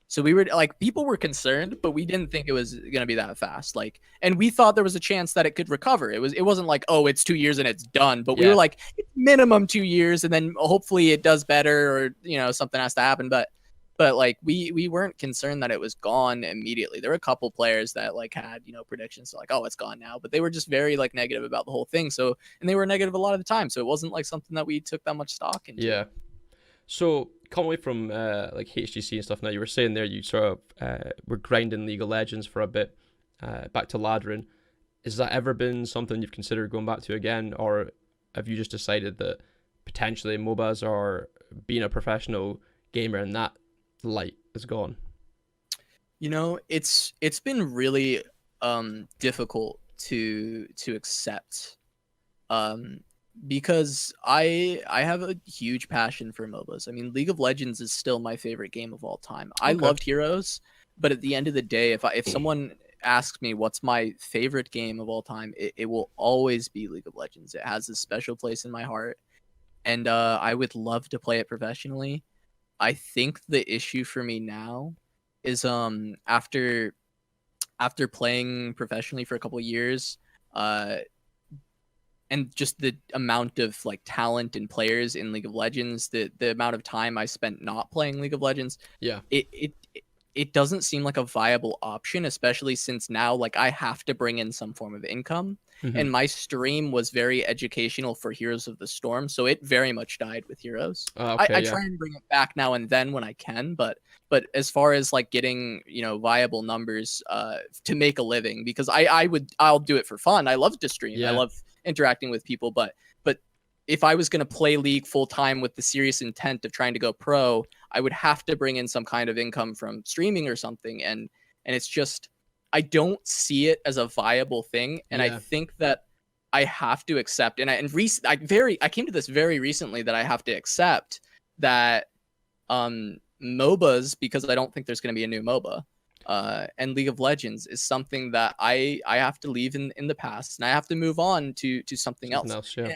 So we were like, people were concerned, but we didn't think it was going to be that fast. Like, and we thought there was a chance that it could recover. It wasn't like, oh, it's 2 years and it's done, but we were like, it's minimum 2 years, and then hopefully it does better, or something has to happen. But like we weren't concerned that it was gone immediately. There were a couple players that like had predictions like, oh, it's gone now, but they were just very like negative about the whole thing. So, and they were negative a lot of the time, so it wasn't like something that we took that much stock into. Yeah. So come away from like HGC and stuff. Now, you were saying there you sort of were grinding League of Legends for a bit, back to laddering. Has that ever been something you've considered going back to again, or have you just decided that potentially MOBAs or being a professional gamer in that light is gone? It's been really difficult to accept, because I have a huge passion for MOBAs. I mean, League of Legends is still my favorite game of all time. I loved Heroes, but at the end of the day, if someone asks me what's my favorite game of all time, it will always be League of Legends. It has a special place in my heart, and I would love to play it professionally. I think the issue for me now is after playing professionally for a couple of years, and just the amount of like talent and players in League of Legends, the amount of time I spent not playing League of Legends, Yeah. it doesn't seem like a viable option, especially since now like I have to bring in some form of income. And my stream was very educational for Heroes of the Storm, so it very much died with Heroes. Okay, I try and bring it back now and then when I can, but as far as like getting, you know, viable numbers to make a living, because I'll do it for fun. I love to stream. Yeah. I love interacting with people, but if I was going to play League full time with the serious intent of trying to go pro, I would have to bring in some kind of income from streaming or something. And it's just, I don't see it as a viable thing. And I think that I have to accept, I came to this very recently, that I have to accept that MOBAs, because I don't think there's going to be a new MOBA, and League of Legends is something that I have to leave in the past, and I have to move on to something else. Yeah.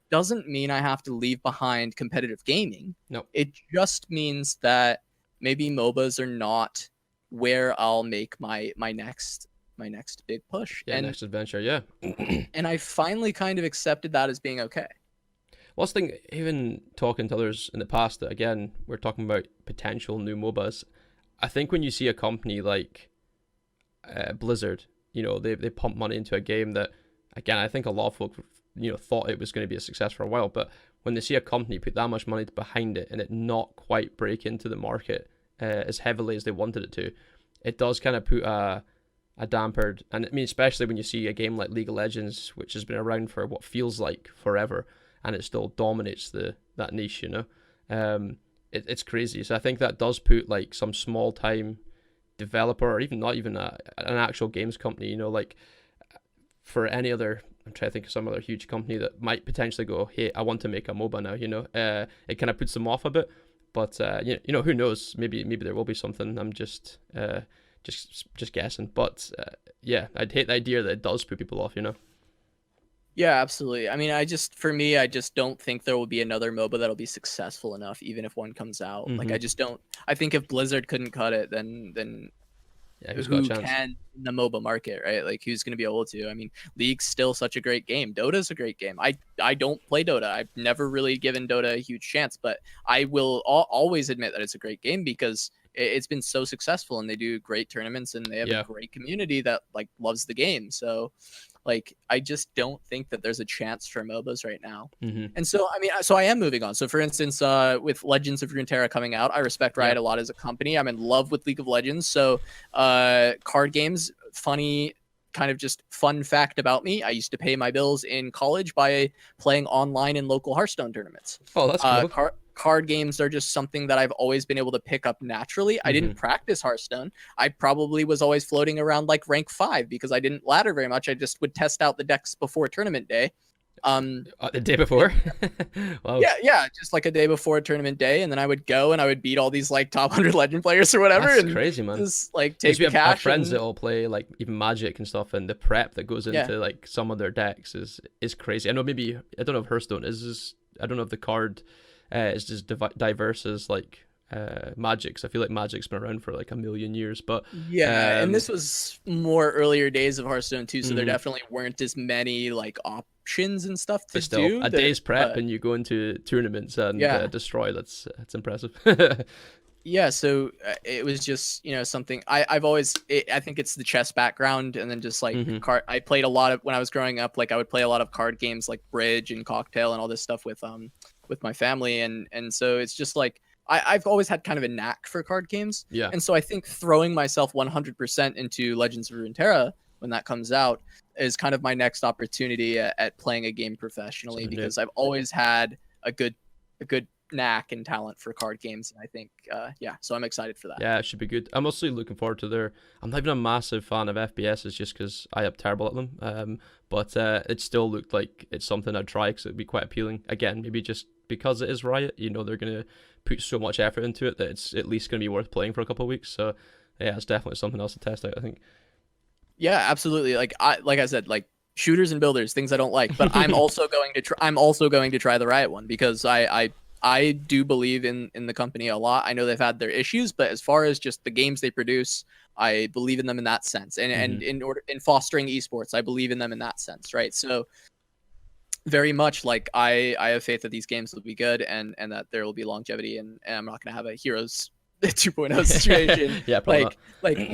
Doesn't mean I have to leave behind competitive gaming. No. It just means that maybe MOBAs are not where I'll make my next big push. Yeah, next adventure, yeah. And I finally kind of accepted that as being okay. Well, I think even talking to others in the past, that again, we're talking about potential new MOBAs. I think when you see a company like Blizzard, you know, they pump money into a game that, again, I think a lot of folk, you know, thought it was going to be a success for a while, but when they see a company put that much money behind it and it not quite break into the market as heavily as they wanted it to, it does kind of put a dampered, and I mean, especially when you see a game like League of Legends, which has been around for what feels like forever, and it still dominates that niche, you know. It's crazy. So I think that does put like some small time developer, or even not even an actual games company, you know, like for any other, I'm trying to think of some other huge company that might potentially go, hey, I want to make a MOBA now, you know. It kind of puts them off a bit, but you know, who knows? Maybe there will be something. I'm just guessing, but yeah, I'd hate the idea that it does put people off, you know. Yeah, absolutely. I mean, I just don't think there will be another MOBA that'll be successful enough, even if one comes out. Like, I just don't. I think if Blizzard couldn't cut it, then yeah, who's who got a chance? can in the MOBA market, right? Like, who's going to be able to? I mean, League's still such a great game. Dota's a great game. I don't play Dota. I've never really given Dota a huge chance, but I will always admit that it's a great game because it's been so successful, and they do great tournaments, and they have a great community that like loves the game. So like, I just don't think that there's a chance for MOBAs right now. And so, I mean, so I am moving on. So for instance, with Legends of Runeterra coming out, I respect Riot a lot as a company. I'm in love with League of Legends. So card games, funny, kind of just fun fact about me, I used to pay my bills in college by playing online in local Hearthstone tournaments. Oh, that's cool. Card games are just something that I've always been able to pick up naturally. I didn't practice Hearthstone. I probably was always floating around like rank 5 because I didn't ladder very much. I just would test out the decks before tournament day. The day before? Wow. Yeah, just like a day before tournament day, and then I would go and I would beat all these like top 100 legend players or whatever. That's and crazy, man. Just like take the we have cash. Our friends that all play like even Magic and stuff, and the prep that goes into like some of their decks is crazy. I know I don't know if Hearthstone is. I don't know if the card is just diverse as like Magic. So I feel like Magic's been around for like a million years, but and this was more earlier days of Hearthstone too, so there definitely weren't as many like options and stuff to do. A day's prep and you go into tournaments and destroy. That's impressive. Yeah, so it was just, you know, something I've always, I think it's the chess background, and then just like I played a lot of, when I was growing up, like I would play a lot of card games like Bridge and Cocktail and all this stuff with my family, and so it's just like I've always had kind of a knack for card games. Yeah. And so I think throwing myself 100% into Legends of Runeterra when that comes out is kind of my next opportunity at playing a game professionally, because I've always had a good knack and talent for card games, and I think so I'm excited for that. Yeah, it should be good. I'm mostly looking forward to I'm not even a massive fan of FPSs just because I am terrible at them, but it still looked like it's something I'd try because it'd be quite appealing. Again, maybe just because it is Riot, you know, they're going to put so much effort into it that it's at least going to be worth playing for a couple of weeks. So yeah, it's definitely something else to test out, I think. Yeah, absolutely. Like I said, like shooters and builders, things I don't like, but I'm also going to try the Riot one because I I do believe in the company a lot. I know they've had their issues, but as far as just the games they produce, I believe in them in that sense. And in fostering esports, I believe in them in that sense, right? So very much like I have faith that these games will be good and that there will be longevity, and I'm not going to have a Heroes 2.0 situation. Yeah, probably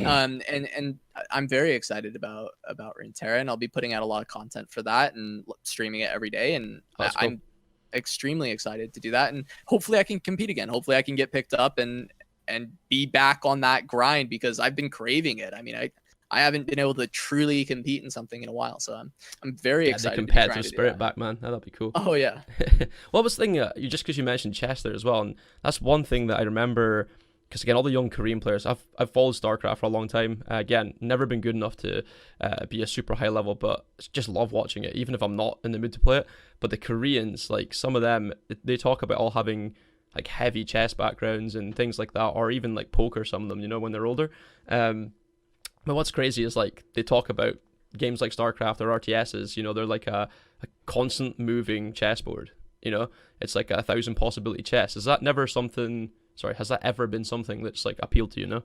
not. And I'm very excited about Runeterra, and I'll be putting out a lot of content for that and streaming it every day, and Cool. I'm extremely excited to do that, and hopefully I can compete again. Hopefully I can get picked up and be back on that grind, because I've been craving it. I mean, I haven't been able to truly compete in something in a while, so I'm very excited. The competitive spirit back, man. That'd be cool. Oh yeah. Well, I was thinking, just because you mentioned chess there as well, and that's one thing that I remember. Because again, all the young Korean players, I've followed StarCraft for a long time. Again, never been good enough to be a super high level, but just love watching it, even if I'm not in the mood to play it. But the Koreans, like some of them, they talk about all having like heavy chess backgrounds and things like that, or even like poker. Some of them, you know, when they're older. But what's crazy is like they talk about games like StarCraft or RTSs. You know, they're like a constant moving chessboard. You know, it's like 1,000 possibility chess. Is that never something? Sorry, has that ever been something that's like appealed to you, no?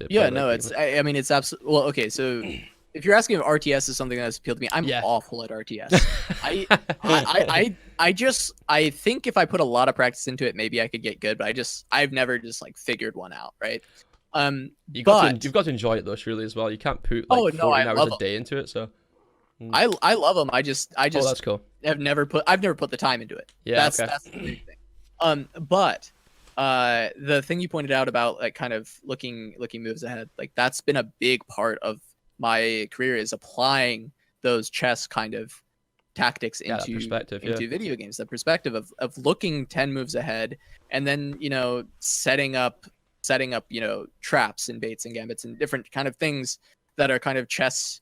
Yeah, no, it's, I mean, it's absolutely, well, okay, so if you're asking if RTS is something that's appealed to me, I'm awful at RTS. I think if I put a lot of practice into it, maybe I could get good, but I've never just like figured one out, right? You've got to enjoy it though, surely, as well. You can't put like 14 hours a day into it, so. I love them. I just that's cool. I've never put the time into it. Yeah, that's the big thing. But the thing you pointed out about like kind of looking moves ahead, like that's been a big part of my career, is applying those chess kind of tactics into video games. The perspective of looking 10 moves ahead, and then, you know, setting up, you know, traps and baits and gambits and different kind of things that are kind of chess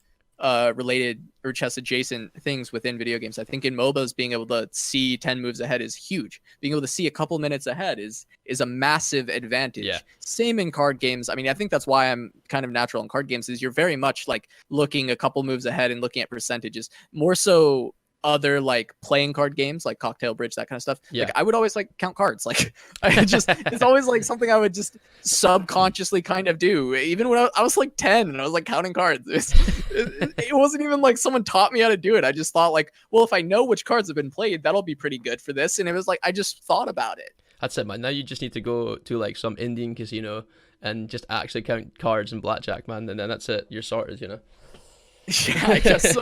related or chess adjacent things within video games. I think in MOBAs, being able to see 10 moves ahead is huge. Being able to see a couple minutes ahead is a massive advantage. Yeah. Same in card games. I mean, I think that's why I'm kind of natural in card games, is you're very much like looking a couple moves ahead and looking at percentages, more so other like playing card games like Cocktail Bridge, that kind of stuff. Yeah. Like I would always like count cards. Like I just it's always like something I would just subconsciously kind of do. Even when I was like 10 and I was like counting cards. It wasn't even like someone taught me how to do it. I just thought like, well, if I know which cards have been played, that'll be pretty good for this. And it was like I just thought about it. That's it, man. Now you just need to go to like some Indian casino and just actually count cards and blackjack, man, and then that's it. You're sorted, you know. Yeah, I guess so.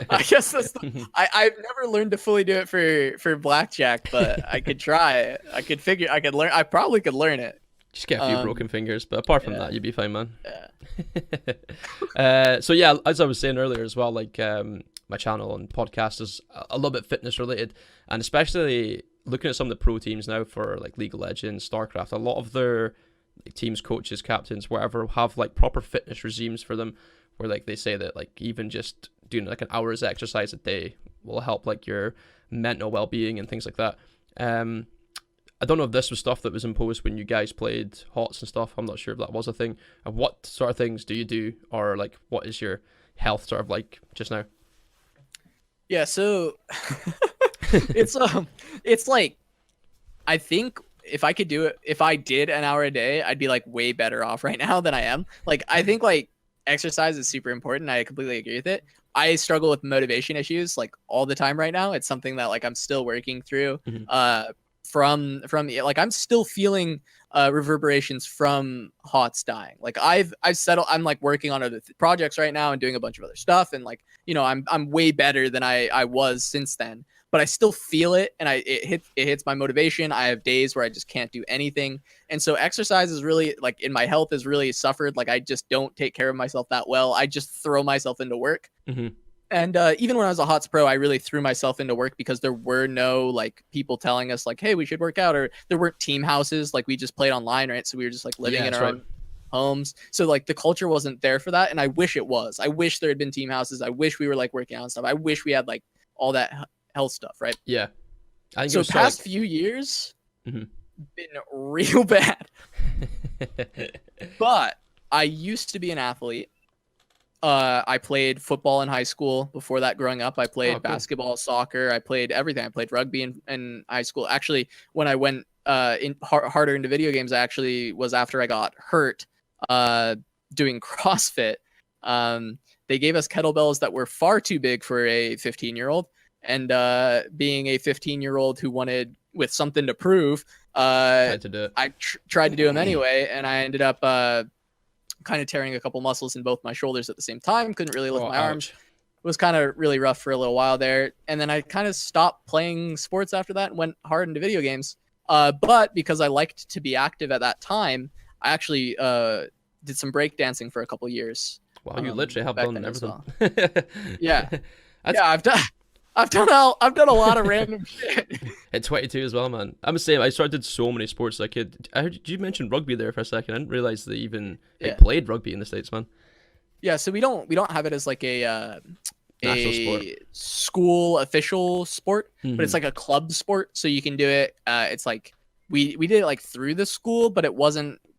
I guess that's I've never learned to fully do it for blackjack, but I could try. I could learn. I probably could learn it. Just get a few broken fingers, but apart from that, you'd be fine, man. Yeah. So yeah, as I was saying earlier as well, like my channel and podcast is a little bit fitness related, and especially looking at some of the pro teams now for like League of Legends, StarCraft, a lot of their like, teams, coaches, captains, whatever, have like proper fitness regimes for them, where like they say that like even just doing like an hour's exercise a day will help like your mental well-being and things like that. I don't know if this was stuff that was imposed when you guys played HOTS and stuff. I'm not sure if that was a thing. What sort of things do you do, or like what is your health sort of like just now? Yeah, so it's like, I think if I could do it, if I did an hour a day, I'd be like way better off right now than I am. Like I think like exercise is super important. I completely agree with it. I struggle with motivation issues like all the time right now. It's something that like I'm still working through. From like I'm still feeling reverberations from HOTS dying. Like I've settled. I'm like working on other projects right now and doing a bunch of other stuff, and like, you know, I'm way better than I was since then. But I still feel it, and it hits my motivation. I have days where I just can't do anything, and so exercise is really like in my health has really suffered. Like I just don't take care of myself that well. I just throw myself into work. And even when I was a HOTS pro, I really threw myself into work because there were no like people telling us like, hey, we should work out, or there weren't team houses. Like we just played online, right? So we were just like living in our own homes. So like the culture wasn't there for that. And I wish it was. I wish there had been team houses. I wish we were like working out and stuff. I wish we had like all that health stuff, right? Yeah. I think so past few years been real bad. But I used to be an athlete. I played football in high school. Before that, growing up, I played Oh, cool. basketball, soccer. I played everything. I played rugby in high school. Actually, when I went harder into video games, I actually was after I got hurt doing CrossFit. They gave us kettlebells that were far too big for a 15-year-old. And being a 15-year-old who wanted with something to prove, Tried to do it. I tried to do them anyway. And I ended up kind of tearing a couple muscles in both my shoulders at the same time. Couldn't really lift my arms. It was kind of really rough for a little while there. And then I kind of stopped playing sports after that and went hard into video games. But because I liked to be active at that time, I actually did some breakdancing for a couple years. Wow, you literally have done everything. Well. Yeah. I've done a lot of random shit. At 22 as well, man. I'm the same. I started so many sports as a kid. I heard you mention rugby there for a second. I didn't realize they even played rugby in the States, man. Yeah, so we don't have it as like a national sport, school official sport, but it's like a club sport. So you can do it. It's like we did it like through the school, but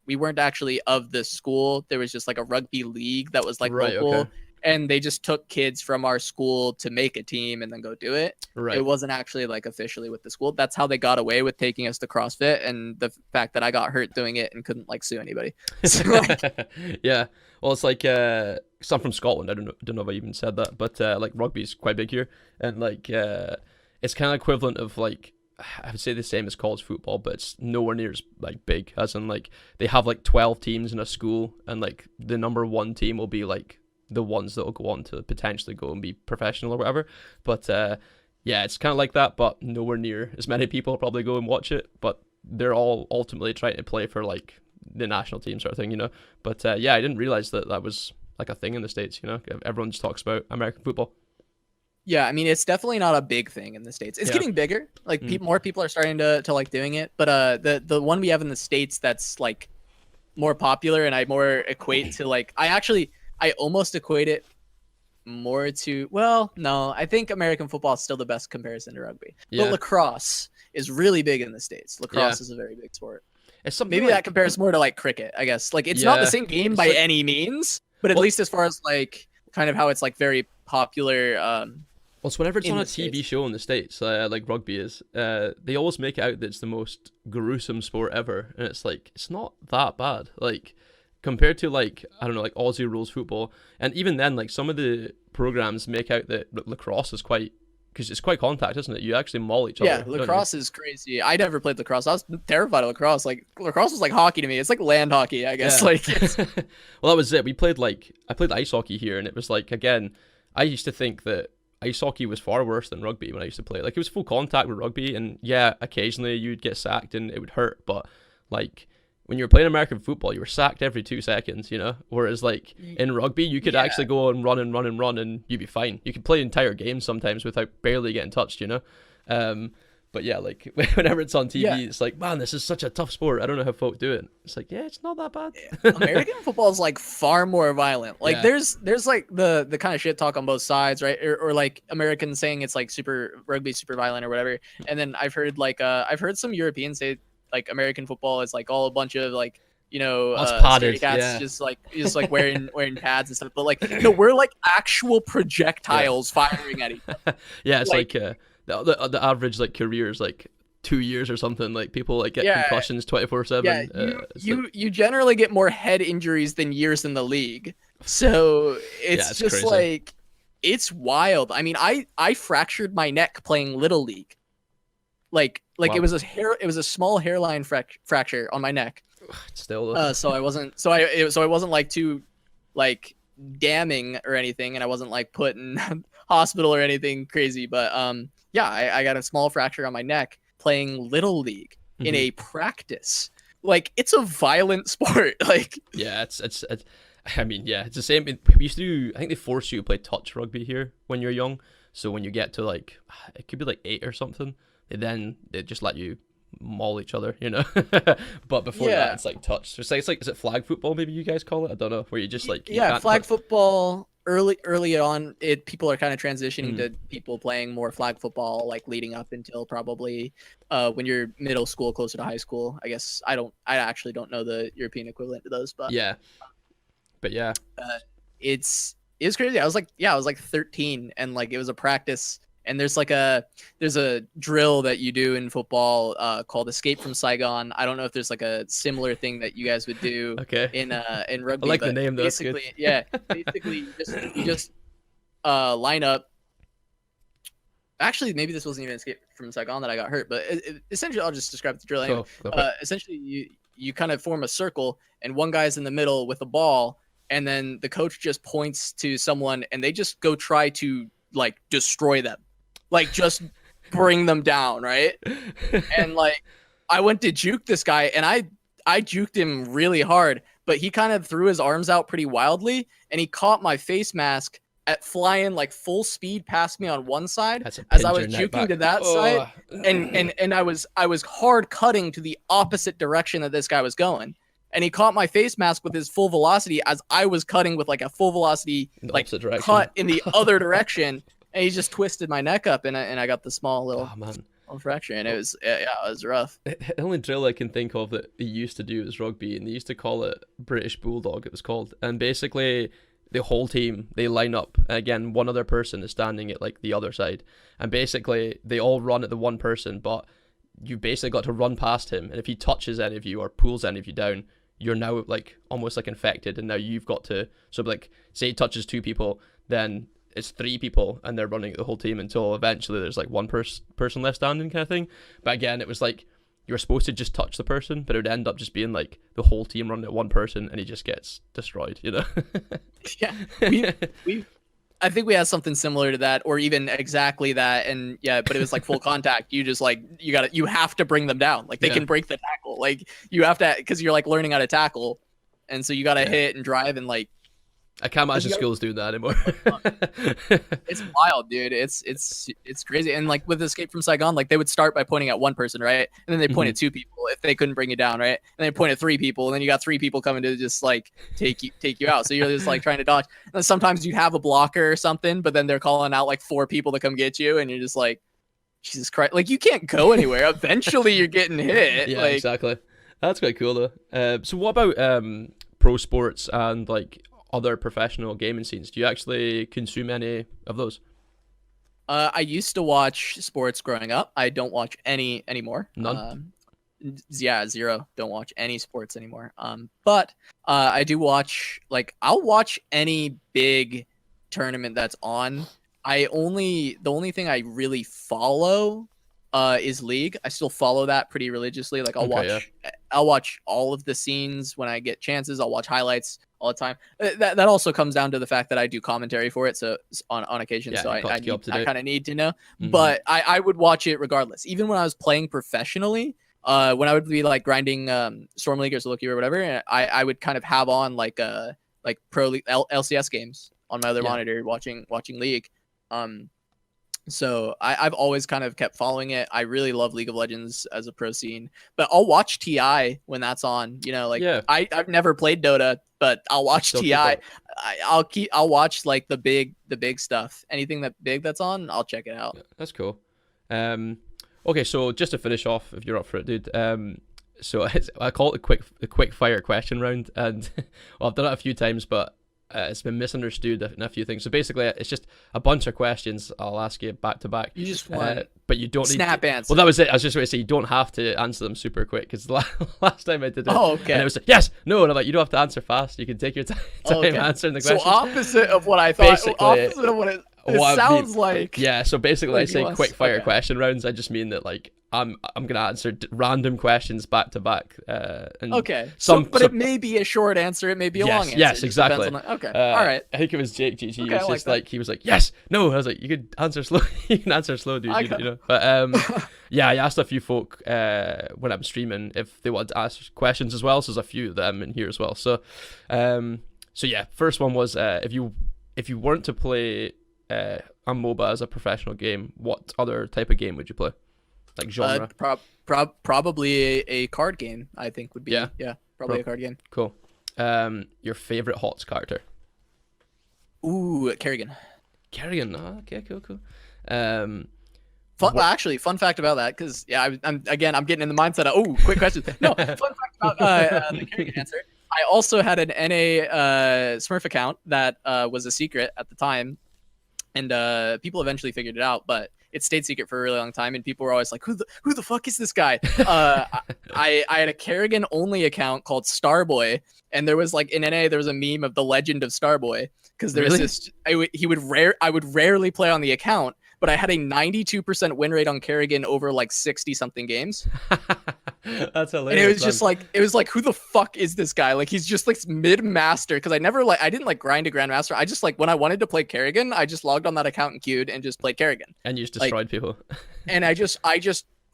we weren't actually of the school. There was just like a rugby league that was like local. Okay. And they just took kids from our school to make a team and then go do it. Right. It wasn't actually like officially with the school. That's how they got away with taking us to CrossFit, and the fact that I got hurt doing it and couldn't like sue anybody. So, like, yeah. Well, it's like some from Scotland. I don't know if I even said that, but like rugby is quite big here, and like it's kind of equivalent of like, I would say the same as college football, but it's nowhere near as like big. As in like they have like 12 teams in a school, and like the number one team will be like the ones that will go on to potentially go and be professional or whatever. But yeah, it's kind of like that, but nowhere near as many people probably go and watch it. But they're all ultimately trying to play for like the national team sort of thing, you know. But yeah, I didn't realize that was like a thing in the States, you know. Everyone just talks about American football. Yeah, I mean, it's definitely not a big thing in the States. It's getting bigger. Like more people are starting to like doing it. But the one we have in the States that's like more popular and I more equate to like I almost equate it more to, well, no, I think American football is still the best comparison to rugby. Yeah. But lacrosse is really big in the States. Lacrosse is a very big sport. Maybe that compares more to like cricket, I guess. Like it's not the same game by any means, but at least as far as like kind of how it's like very popular. Well, so whenever it's on a TV show in the States, like rugby is, they always make it out that it's the most gruesome sport ever. And it's like, it's not that bad. Like, compared to like, I don't know, like Aussie rules football. And even then, like some of the programs make out that lacrosse is quite, because it's quite contact, isn't it? You actually maul each other. Yeah, lacrosse is crazy. I never played lacrosse. I was terrified of lacrosse. Like lacrosse was like hockey to me. It's like land hockey, I guess. Yeah. Like, well, that was it. I played ice hockey here, and it was like, again, I used to think that ice hockey was far worse than rugby when I used to play. Like it was full contact with rugby, and yeah, occasionally you'd get sacked and it would hurt, but like when you were playing American football, you were sacked every 2 seconds, you know? Whereas, like, in rugby, you could actually go and run, and you'd be fine. You could play entire games sometimes without barely getting touched, you know? But yeah, like, whenever it's on TV, it's like, man, this is such a tough sport. I don't know how folk do it. It's like, yeah, it's not that bad. American football is, like, far more violent. Like, there's like, the kind of shit talk on both sides, right? Or like, Americans saying it's, like, rugby super violent or whatever. And then I've heard, like, some Europeans say, like American football is like all a bunch of like, you know, padded, cats just like wearing pads and stuff. But like, no, we're like actual projectiles firing at each other. Yeah, it's like the average like career is like 2 years or something. Like people like get concussions 24/7. Yeah, you generally get more head injuries than years in the league. So it's just crazy. Like it's wild. I mean, I fractured my neck playing Little League. Like wow. It was a small hairline fracture on my neck. Still, so I wasn't like too like damning or anything, and I wasn't like put in hospital or anything crazy. But yeah, I got a small fracture on my neck playing Little League in a practice. Like it's a violent sport. Like yeah, it's I mean yeah, it's the same. We used to do. I think they force you to play touch rugby here when you're young. So when you get to like, it could be like 8 or something. They just let you maul each other, you know. But before that, it's like touch. So it's like is it flag football? Maybe you guys call it. I don't know. Where you just like flag football. Early on, people are kind of transitioning to people playing more flag football, like leading up until probably when you're middle school, closer to high school. I guess I actually don't know the European equivalent to those, but yeah, it's it was crazy. I was like 13, and like it was a practice. And there's a drill that you do in football called Escape from Saigon. I don't know if there's like a similar thing that you guys would do in rugby. I like the name though. Basically, yeah. Basically, you just line up. Actually, maybe this wasn't even Escape from Saigon that I got hurt, but essentially, I'll just describe the drill anyway. Essentially, you kind of form a circle, and one guy's in the middle with a ball, and then the coach just points to someone, and they just go try to like destroy them. Like just bring them down, right? And like I went to juke this guy, and I juked him really hard, but he kind of threw his arms out pretty wildly, and he caught my face mask at flying like full speed past me on one side as I was juking to that side, and I was hard cutting to the opposite direction that this guy was going. And he caught my face mask with his full velocity as I was cutting with like a full velocity like cut in the other direction. And he just twisted my neck up, and I got the small little fracture, and it was rough. The only drill I can think of that they used to do was rugby, and they used to call it British Bulldog. It was called, and basically the whole team, they line up, and again one other person is standing at like the other side, and basically they all run at the one person, but you basically got to run past him, and if he touches any of you or pulls any of you down, you're now like almost like infected, and now you've got to, so like say he touches 2 people, then it's 3 people, and they're running the whole team until eventually there's like one person left standing kind of thing. But again, it was like you were supposed to just touch the person, but it would end up just being like the whole team running at one person, and he just gets destroyed, you know? Yeah, I think we had something similar to that, or even exactly that, and yeah, but it was like full contact. You just like you have to bring them down. Like they can break the tackle. Like you have to, because you're like learning how to tackle, and so you got to hit and drive and like. I can't imagine schools doing that anymore. It's wild, dude. It's crazy. And like with Escape from Saigon, like they would start by pointing at one person, right? And then they point at 2 people if they couldn't bring you down, right? And they point at 3 people, and then you got 3 people coming to just like take you out. So you're just like trying to dodge. And then sometimes you have a blocker or something, but then they're calling out like 4 people to come get you, and you're just like, Jesus Christ! Like you can't go anywhere. Eventually, you're getting hit. Yeah, like, exactly. That's quite cool though. So what about pro sports and like other professional gaming scenes? Do you actually consume any of those? I used to watch sports growing up. I don't watch any anymore. None? Yeah, 0. Don't watch any sports anymore. But I do watch, like, I'll watch any big tournament that's on. The only thing I really follow is League. I still follow that pretty religiously. Like I'll watch all of the scenes when I get chances. I'll watch highlights all the time. That also comes down to the fact that I do commentary for it, so on occasion. So I kind of need to know. Mm-hmm. But I would watch it regardless. Even when I was playing professionally, when I would be like grinding Storm League or Soloki or whatever, I would kind of have on like pro LCS games on my other monitor watching League. So I've always kind of kept following it. I really love League of Legends as a pro scene, but I'll watch TI when that's on. You know, like I've never played Dota, but I'll watch TI. I'll watch like the big stuff. Anything that's on, I'll check it out. Yeah, that's cool. Okay, so just to finish off, if you're up for it, dude. So I call it a quick fire question round, and well, I've done it a few times, but it's been misunderstood in a few things. So basically, it's just a bunch of questions I'll ask you back to back. You just want, but you don't snap need answer. Well, that was it. I was just going to say you don't have to answer them super quick, because the last time I did it, okay, and it was like, yes, no, and I'm like, you don't have to answer fast. You can take your time answering the question. So opposite of what I thought. Basically, opposite of what it sounds like. Yeah. So basically, like I say quick fire question rounds. I just mean that like I'm gonna answer random questions back to back. And but it may be a short answer, it may be a long answer. Yes, exactly. All right. I think it was Jake GG. He was just like he was like, yes, no. I was like, you could answer slow. You can answer slow, dude. You know. But yeah, I asked a few folk when I'm streaming if they wanted to ask questions as well. So there's a few of them in here as well. So yeah, first one was if you weren't to play a MOBA as a professional game, what other type of game would you play? Like genre? Probably a card game, I think would be. Yeah, probably a card game. Cool. Your favorite HOTS character? Ooh, Kerrigan. Oh, okay, cool. Actually, fun fact about that, because I'm getting in the mindset of quick question. No, fun fact about the Kerrigan answer. I also had an NA Smurf account that was a secret at the time, and people eventually figured it out, but it stayed secret for a really long time, and people were always like, who the fuck is this guy? I had a Kerrigan only account called Starboy, and there was like in NA there was a meme of the legend of Starboy, because there was this I would rarely play on the account, but I had a 92% win rate on Kerrigan over like 60 something games. That's hilarious. And it was like, who the fuck is this guy? Like, he's just like mid master, because I didn't like grind to grandmaster. I just like, when I wanted to play Kerrigan, I just logged on that account and queued and just played Kerrigan. And you just destroyed people. And I just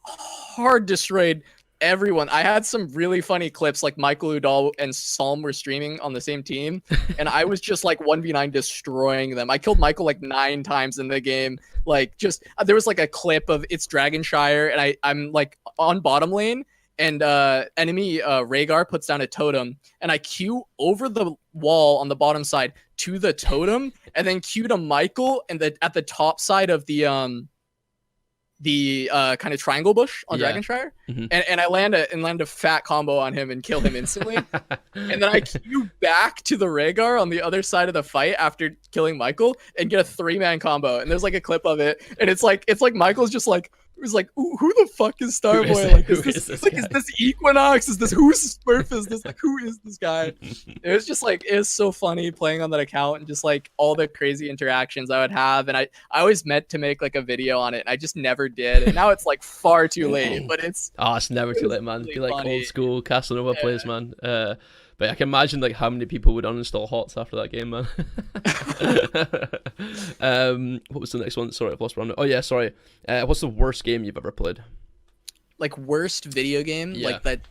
hard destroyed everyone. I had some really funny clips, like Michael Udall and Psalm were streaming on the same team, and I was just like 1v9 destroying them. I killed Michael like 9 times in the game. Like, just there was like a clip of it's Dragonshire, and I'm like on bottom lane, and enemy Rhaegar puts down a totem, and I queue over the wall on the bottom side to the totem, and then queue to Michael and at the top side of the kind of triangle bush on Dragonshire, and I land a fat combo on him and kill him instantly. And then I queue back to the Rhaegar on the other side of the fight after killing Michael and get a 3-man combo. And there's like a clip of it, and it's like Michael's just like, it was like, who the fuck is Starboy? Like, is this Equinox? Is this whose Smurf is this? Like, who is this guy? It was just like, it was so funny playing on that account, and just like all the crazy interactions I would have. And I always meant to make like a video on it, and I just never did. And now it's like far too late, but it's never too late, man. Really Be like funny. old school Casanova plays, man. But I can imagine like how many people would uninstall HOTS after that game, man. What was the next one? Sorry, I've lost one. Oh yeah, sorry. What's the worst game you've ever played? Like, worst video game? Yeah. Like that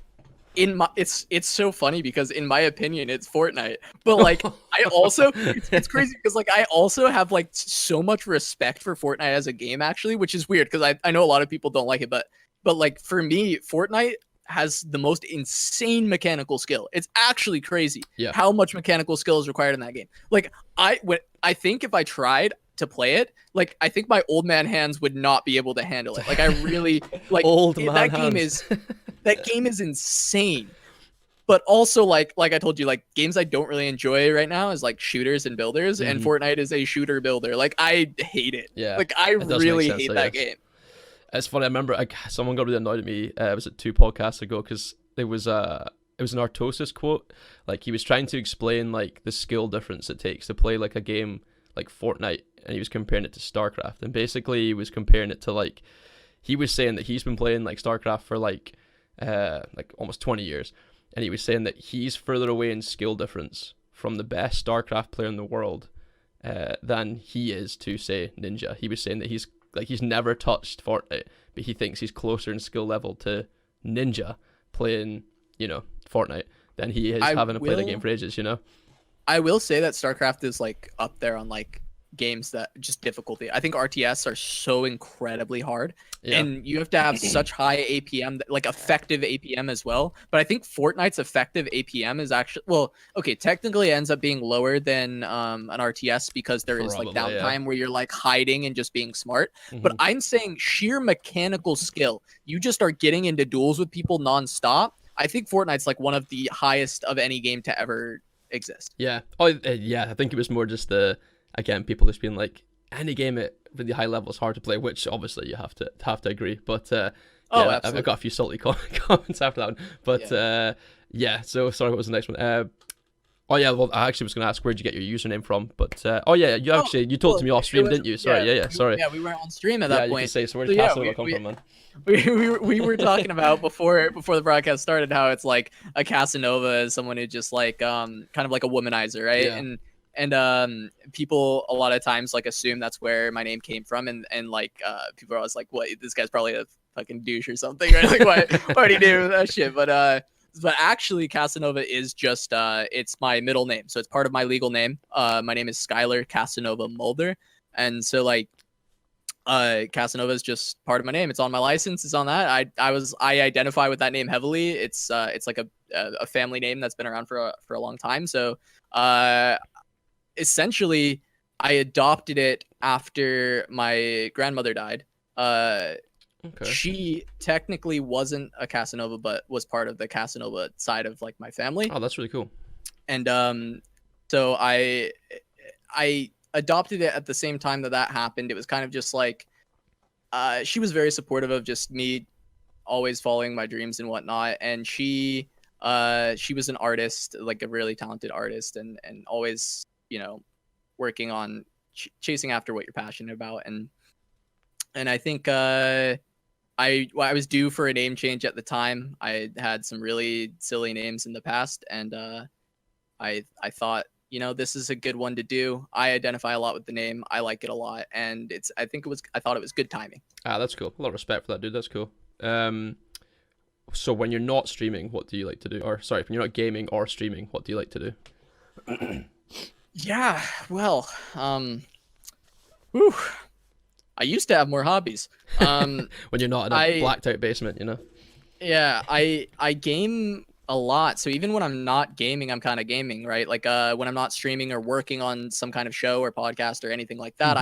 it's so funny, because in my opinion it's Fortnite, but like I also it's crazy because like I also have like so much respect for Fortnite as a game, actually, which is weird because I know a lot of people don't like it, but like for me, Fortnite has the most insane mechanical skill. It's actually crazy how much mechanical skill is required in that game. Like, I think if I tried to play it, like, I think my old man hands would not be able to handle it. Like, I really like that game is insane. But also, like I told you, like, games I don't really enjoy right now is like shooters and builders, and Fortnite is a shooter builder. Like, I hate it. Yeah, like, I really hate that game. It's funny. I remember someone got really annoyed at me. It was 2 podcasts ago, because it was an Artosis quote. Like, he was trying to explain like the skill difference it takes to play like a game like Fortnite, and he was comparing it to StarCraft. And basically, he was comparing it to like, he was saying that he's been playing like StarCraft for like almost 20 years, and he was saying that he's further away in skill difference from the best StarCraft player in the world than he is to, say, Ninja. He was saying that he's never touched Fortnite, but he thinks he's closer in skill level to Ninja playing, Fortnite than he is having to play the game for ages, I will say that StarCraft is like up there on like games that just difficulty. I think RTS are so incredibly hard, and you have to have such high APM, like effective APM as well. But I think Fortnite's effective APM is actually, well, okay, technically it ends up being lower than an RTS, because there is like downtime where you're like hiding and just being smart. But I'm saying sheer mechanical skill, you just are getting into duels with people nonstop. I think Fortnite's like one of the highest of any game to ever exist. Yeah. Oh, yeah. I think it was more just again, people just being like, any game at really high level is hard to play, which obviously you have to agree. But I've got a few salty comments after that one. But so sorry, what was the next one? Well, I actually was going to ask, where'd you get your username from? But you told me off stream, didn't you? Sorry, sorry. Yeah, we were on stream at that point. You can say, so where did Casanova come from, man? We were talking about before the broadcast started how it's like a Casanova is someone who just like kind of like a womanizer, right? Yeah. And people a lot of times like assume that's where my name came from, and like people are always like, what, this guy's probably a fucking douche or something, right? Like, why do you do that shit? But actually Casanova is just it's my middle name, so it's part of my legal name. My name is Skylar Casanova Mulder, and so like Casanova is just part of my name. It's on my license. It's on that. I identify with that name heavily. It's like a family name that's been around for a long time. So essentially I adopted it after my grandmother died. Okay. She technically wasn't a Casanova, but was part of the Casanova side of like my family. Oh, that's really cool. and so I adopted it at the same time that happened. It was kind of just like she was very supportive of just me always following my dreams and whatnot, and she was an artist, like a really talented artist, and always, you know, working on chasing after what you're passionate about. And I think I was due for a name change at the time. I had some really silly names in the past, and I thought, you know, this is a good one to do. I identify a lot with the name. I like it a lot, and I thought it was good timing. Ah, that's cool. A lot of respect for that, dude. That's cool. So when you're not streaming, what do you like to do? Or sorry, when you're not gaming or streaming, what do you like to do? Yeah, well, whew, I used to have more hobbies. When you're not in a blacked out basement, you know? Yeah, I game a lot. So even when I'm not gaming, I'm kind of gaming, right? Like when I'm not streaming or working on some kind of show or podcast or anything like that,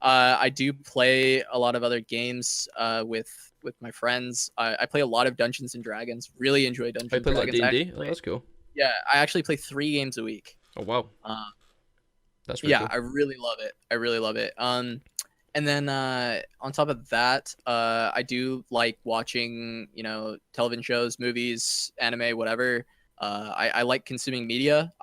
I do play a lot of other games with my friends. I play a lot of Dungeons and Dragons. Really enjoy Dungeons and Dragons. Like D&D? Oh, that's cool. Yeah, I actually play 3 games a week. Oh wow. That's really cool. I really love it. I really love it. And then on top of that, I do like watching, you know, television shows, movies, anime, whatever. I like consuming media.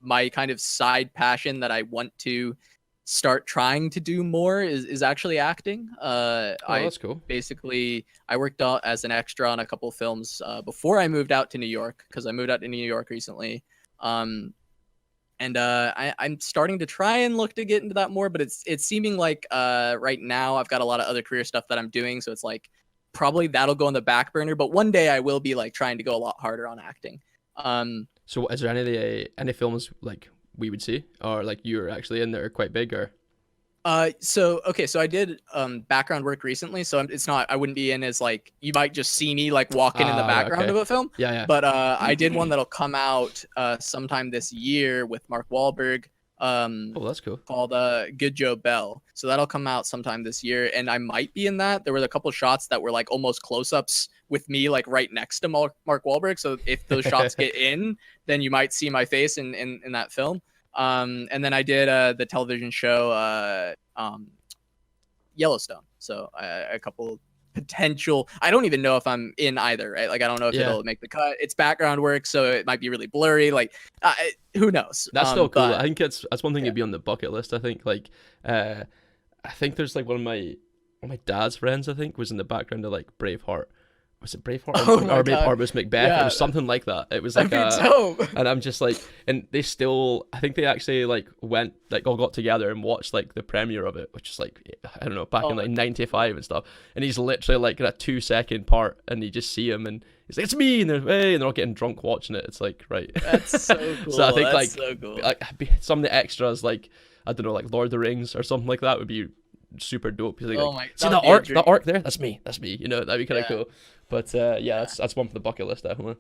My kind of side passion that I want to start trying to do more is actually acting. That's cool. Basically, I worked out as an extra on a couple of films before I moved out to New York, because I moved out to New York recently. And I'm starting to try and look to get into that more, but it's seeming like right now I've got a lot of other career stuff that I'm doing, so it's like probably that'll go on the back burner. But one day I will be like trying to go a lot harder on acting. So is there any films like we would see, or like you're actually in that are quite big, or? So I did background work recently, so it's not, I wouldn't be in as like, you might just see me like walking in the background of a film. Yeah. But I did one that'll come out sometime this year with Mark Wahlberg. Oh, that's cool. Called Good Joe Bell. So that'll come out sometime this year, and I might be in that. There were a couple shots that were like almost close-ups with me like right next to Mark Wahlberg. So if those shots get in, then you might see my face in that film. And then I did the television show Yellowstone. So a couple potential, I don't even know if I'm in either, right? Like I don't know if it'll make the cut. It's background work, so it might be really blurry, like who knows. That's still cool. But I think that's one thing to be on the bucket list. I think like I think there's like one of my dad's friends, I think, was in the background of like Braveheart. Was it Braveheart or was Macbeth? Yeah. It was something like that. It was like and I'm just like, and they still, I think they actually like went, like all got together and watched like the premiere of it, which is like, I don't know, back in like 95 and stuff. And he's literally like in a 2-second part, and you just see him and he's like, it's me, and they're all getting drunk watching it. It's like, right. That's so cool. So I think that's so cool. Like some of the extras, like, I don't know, like Lord of the Rings or something like that would be super dope. Like, see the arc there? That's me. You know, that'd be kind of cool. But that's one for the bucket list, definitely.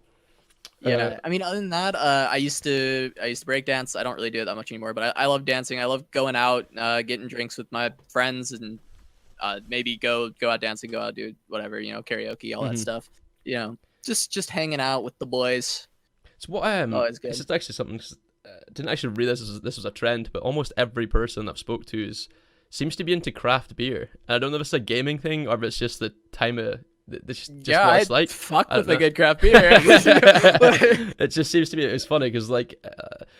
Yeah, I mean, other than that, I used to break dance. I don't really do it that much anymore, but I love dancing. I love going out, getting drinks with my friends, and maybe go out dancing, go out do whatever, you know, karaoke, all that stuff. You know, just hanging out with the boys. So what? It's good. This is actually something. Didn't actually realize this was a trend, but almost every person I've spoke to seems to be into craft beer. And I don't know if it's a gaming thing or if it's just the time of. Just what it's like. Fuck with a good craft beer. It just seems to be, it's funny because like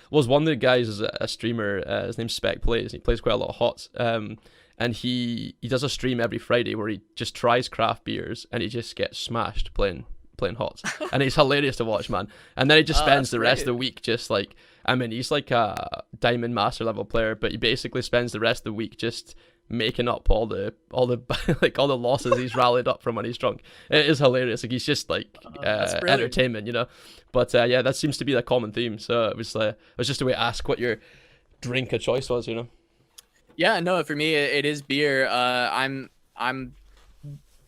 was one of the guys is a streamer, his name's Spec Plays, he plays quite a lot of HOTS, and he does a stream every Friday where he just tries craft beers and he just gets smashed playing HOTS, and he's hilarious to watch, man. And then he just spends the rest of the week just like, I mean, he's like a diamond master level player, but he basically spends the rest of the week just making up all the like all the losses he's rallied up from when he's drunk. It is hilarious. Like he's just like entertainment, you know. But yeah, that seems to be the common theme. So it was just a way to ask what your drink of choice was, you know. Yeah, no, for me it is beer. I'm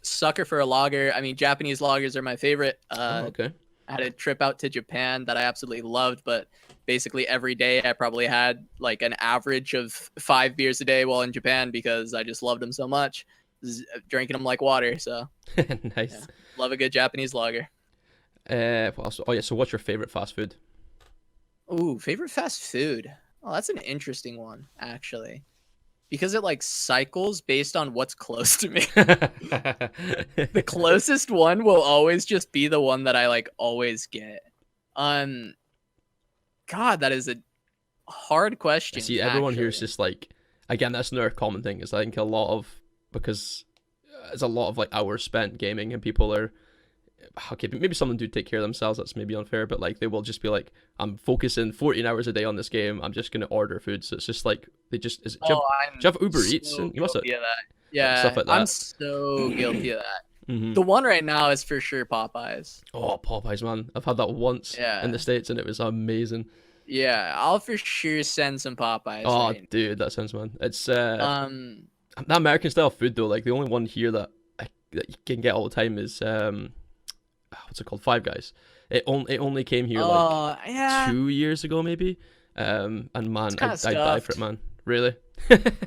sucker for a lager. I mean, Japanese lagers are my favorite. Okay. I had a trip out to Japan that I absolutely loved, but basically every day I probably had like an average of 5 beers a day while in Japan because I just loved them so much, drinking them like water. So nice. Yeah, love a good Japanese lager. What else? Oh yeah, so what's your favorite fast food? Ooh, favorite fast food. Oh, that's an interesting one, actually. Because it like cycles based on what's close to me. The closest one will always just be the one that I like always get. Um God, that is a hard question. See, everyone here is actually. just like, again, that's another common thing. Is I think a lot of, because it's a lot of like hours spent gaming, and people are, okay, maybe some of them do take care of themselves. That's maybe unfair, but like they will just be like, I'm focusing 14 hours a day on this game. I'm just gonna order food. So it's just like they just. I'm Do you have Uber so Eats? And you must have guilty of that. like stuff Yeah, like I'm that. so guilty of that. Hmm. The one right now is for sure Popeyes. Oh, Popeyes, man! I've had that once in Yeah. the States, and it was amazing. Yeah, I'll for sure send some Popeyes Oh, right dude, that sounds, man. It's now. that American style food though. Like the only one here that you can get all the time is what's it called? Five Guys. It only came here like Yeah. 2 years ago maybe. And man, It's kind I of die for it, stuffed. man. Really?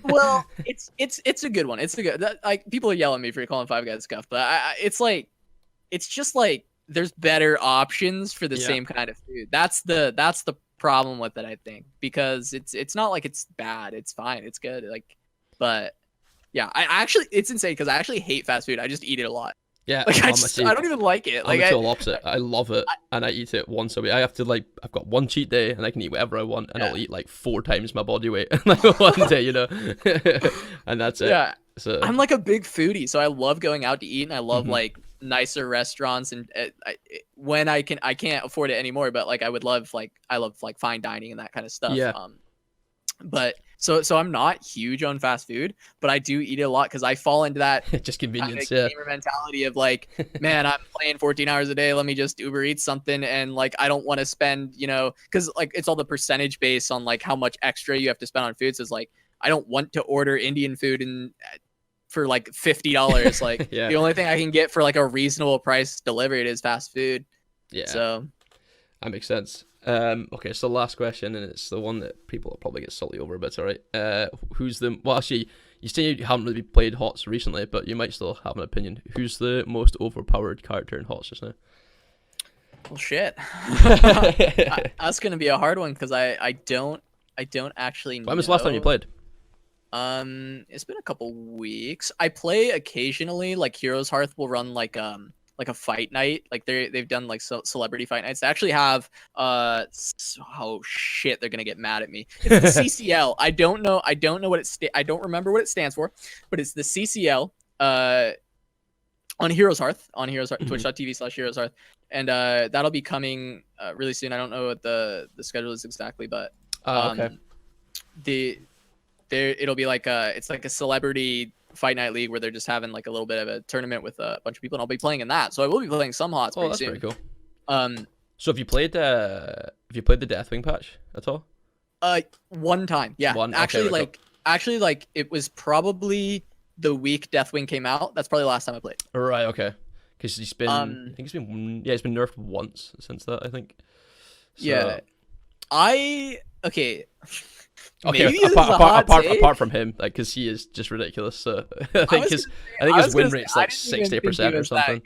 Well, it's a good one. It's a good like people yell at me for calling Five Guys scuff, but it's like it's just like there's better options for the Yeah. same kind of food. That's the problem with it, I think, because it's not like it's bad. It's fine. It's good. Like, but yeah, I actually it's insane because I actually hate fast food. I just eat it a lot. Yeah. Like See, I don't even like it. I'm Like the total opposite. I love it, and I eat it once a week. I have to like, I've got one cheat day, and I can eat whatever I want, and Yeah. I'll eat like 4 times my body weight in like one day, and that's it. Yeah, So I'm like a big foodie, so I love going out to eat, and I love Mhm. like nicer restaurants. And when I can't afford it anymore, but like I love like fine dining and that kind of stuff. Yeah. But so I'm not huge on fast food, but I do eat it a lot because I fall into that just kind of convenience. Yeah. gamer mentality of like, man, I'm playing 14 hours a day. Let me just Uber Eats something, and like I don't want to spend, because like it's all the percentage based on like how much extra you have to spend on food. So it's like I don't want to order Indian food and for like $50. Like Yeah. the only thing I can get for like a reasonable price delivered is fast food. Yeah. So That makes sense. Okay, so last question, and it's the one that people will probably get salty over, but it's all right. Who's the... Well, actually, you say you haven't really played HOTS recently, but you might still have an opinion. Who's the most overpowered character in HOTS just now? well, shit. That's gonna be a hard one because I don't actually know. When was the last time you played? It's been a couple weeks. I play occasionally. Like Heroes Hearth will run like a fight night. Like they've done like celebrity fight nights. They actually have oh shit, they're gonna get mad at me. It's the CCL. I don't know what I don't remember what it stands for, but it's the CCL on Heroes Hearth twitch.tv/Heroes Hearth, and that'll be coming really soon. I don't know what the schedule is exactly, but Okay. it'll be like it's like a celebrity fight night league where they're just having like a little bit of a tournament with a bunch of people, and I'll be playing in that. So I will be playing some HOTS pretty that's soon. pretty cool. Um, So have you played the Deathwing patch at all? one time, yeah. Actually, like it was probably the week Deathwing came out. That's probably the last time I played. Right. Okay. Because he's been, I think he's been nerfed once since that, I think. So, Yeah. Okay. Okay, Maybe this is a hot take. apart from him, like, because he is just ridiculous. So I think his win rate's like 60% or something.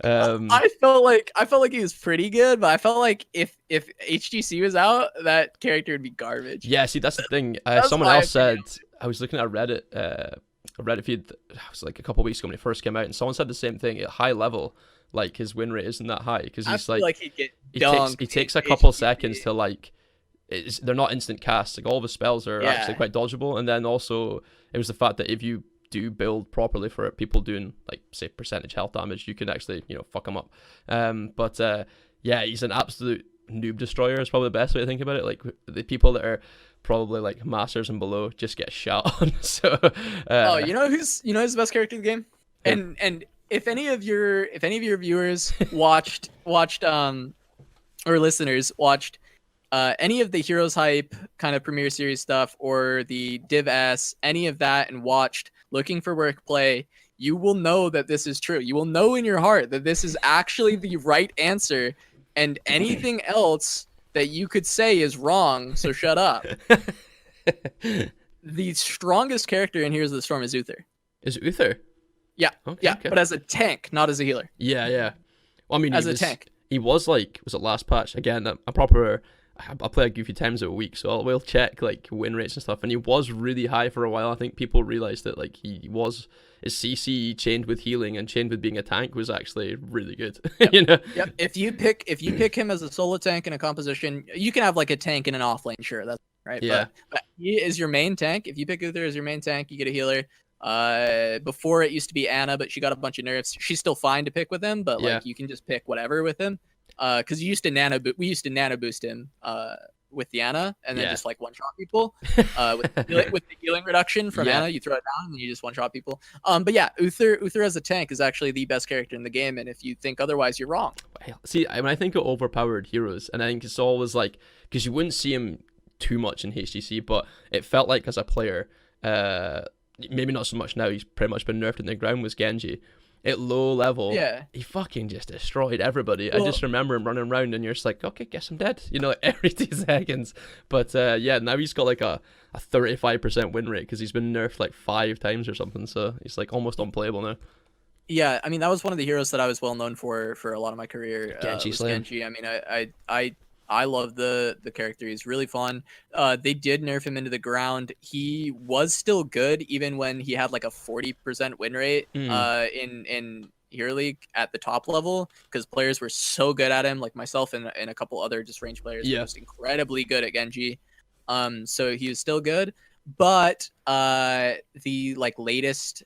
I felt like he was pretty good, but I felt like if HGC was out, that character would be garbage. Yeah, see, that's the thing. That's Someone my else said, opinion. I was looking at a Reddit feed. It was like a couple of weeks ago when it first came out, and someone said the same thing. At high level, like his win rate isn't that high because I he's feel like he'd get he dunked. takes a in couple HGC. seconds to like. They're not instant casts. Like all of his spells are actually quite dodgeable, and then also it was the fact that if you do build properly for it, people doing like say percentage health damage, you can actually fuck him up. Yeah, he's an absolute noob destroyer. Is probably the best way to think about it. Like the people that are probably like masters and below just get shot on. So who's the best character in the game? Who? And if any of your viewers watched or listeners watched any of the Heroes Hype kind of Premier Series stuff or the Div S, any of that, and watched Looking for Work play, you will know that this is true. You will know in your heart that this is actually the right answer, and anything else that you could say is wrong, so shut up. The strongest character in Heroes of the Storm is Uther. Is it Uther? Yeah, Okay, yeah, okay. but as a tank, not as a healer. Yeah. Well, I mean, As a tank. he was like, was it last patch? Again, a proper, I play a few times a week, so we'll check like win rates and stuff. And he was really high for a while. I think people realized that like his CC chained with healing and chained with being a tank was actually really good. Yep. You know? Yep. If you pick him as a solo tank in a composition, you can have like a tank in an off lane, sure, that's right. Yeah. But he is your main tank. If you pick Uther as your main tank, you get a healer. Before it used to be Anna, but she got a bunch of nerfs. She's still fine to pick with him, but like you can just pick whatever with him. Because we used to nano boost him with the Anna, and then just like one shot people. With the healing reduction from Anna, you throw it down and you just one shot people. But yeah, Uther as a tank is actually the best character in the game, and if you think otherwise, you're wrong. See, when I think of overpowered heroes, and I think it's always like, because you wouldn't see him too much in HGC, but it felt like as a player, maybe not so much now, he's pretty much been nerfed in the ground, was Genji. At low level, he fucking just destroyed everybody. Well, I just remember him running around and you're just like, okay, guess I'm dead, you know, like every 2 seconds. But now he's got like a 35% win rate because he's been nerfed like 5 times or something, so he's like almost unplayable now. Yeah, I mean, that was one of the heroes that I was well known for a lot of my career. Genji. I mean, I love the character. He's really fun. They did nerf him into the ground. He was still good even when he had like a 40% win rate in Hero League at the top level, because players were so good at him, like myself and a couple other just range players were just incredibly good at Genji. So he was still good, but the like latest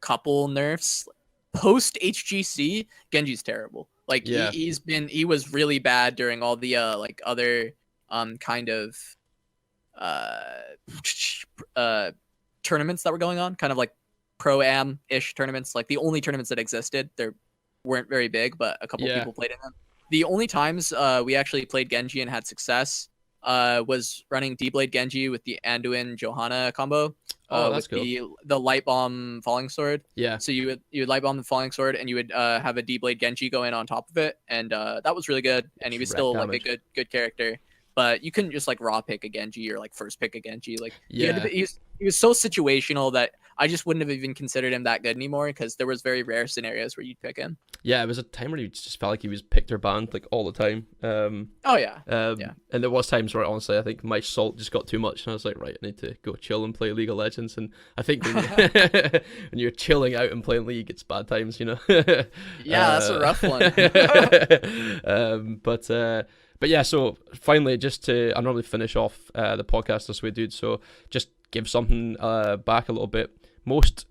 couple nerfs post HGC, Genji's terrible. Like he was really bad during all the like other kind of tournaments that were going on, kind of like pro-am-ish tournaments, like the only tournaments that existed. They weren't very big, but a couple people played in them. The only times we actually played Genji and had success was running D-Blade Genji with the Anduin Johanna combo. That's with cool. The light bomb falling sword. Yeah. So you would light bomb the falling sword, and you would have a D-Blade Genji go in on top of it, and that was really good. And he was still like a good character, but you couldn't just like raw pick a Genji or like first pick a Genji. Like he was so situational that I just wouldn't have even considered him that good anymore, because there was very rare scenarios where you'd pick him. Yeah, it was a time where you just felt like he was picked or banned like all the time. And there was times where honestly I think my salt just got too much, and I was like, right, I need to go chill and play League of Legends. And I think when you're chilling out and playing League, it's bad times, you know. That's a rough one. But yeah, so finally, I normally finish off the podcast this way, dude. So just give something back a little bit. Most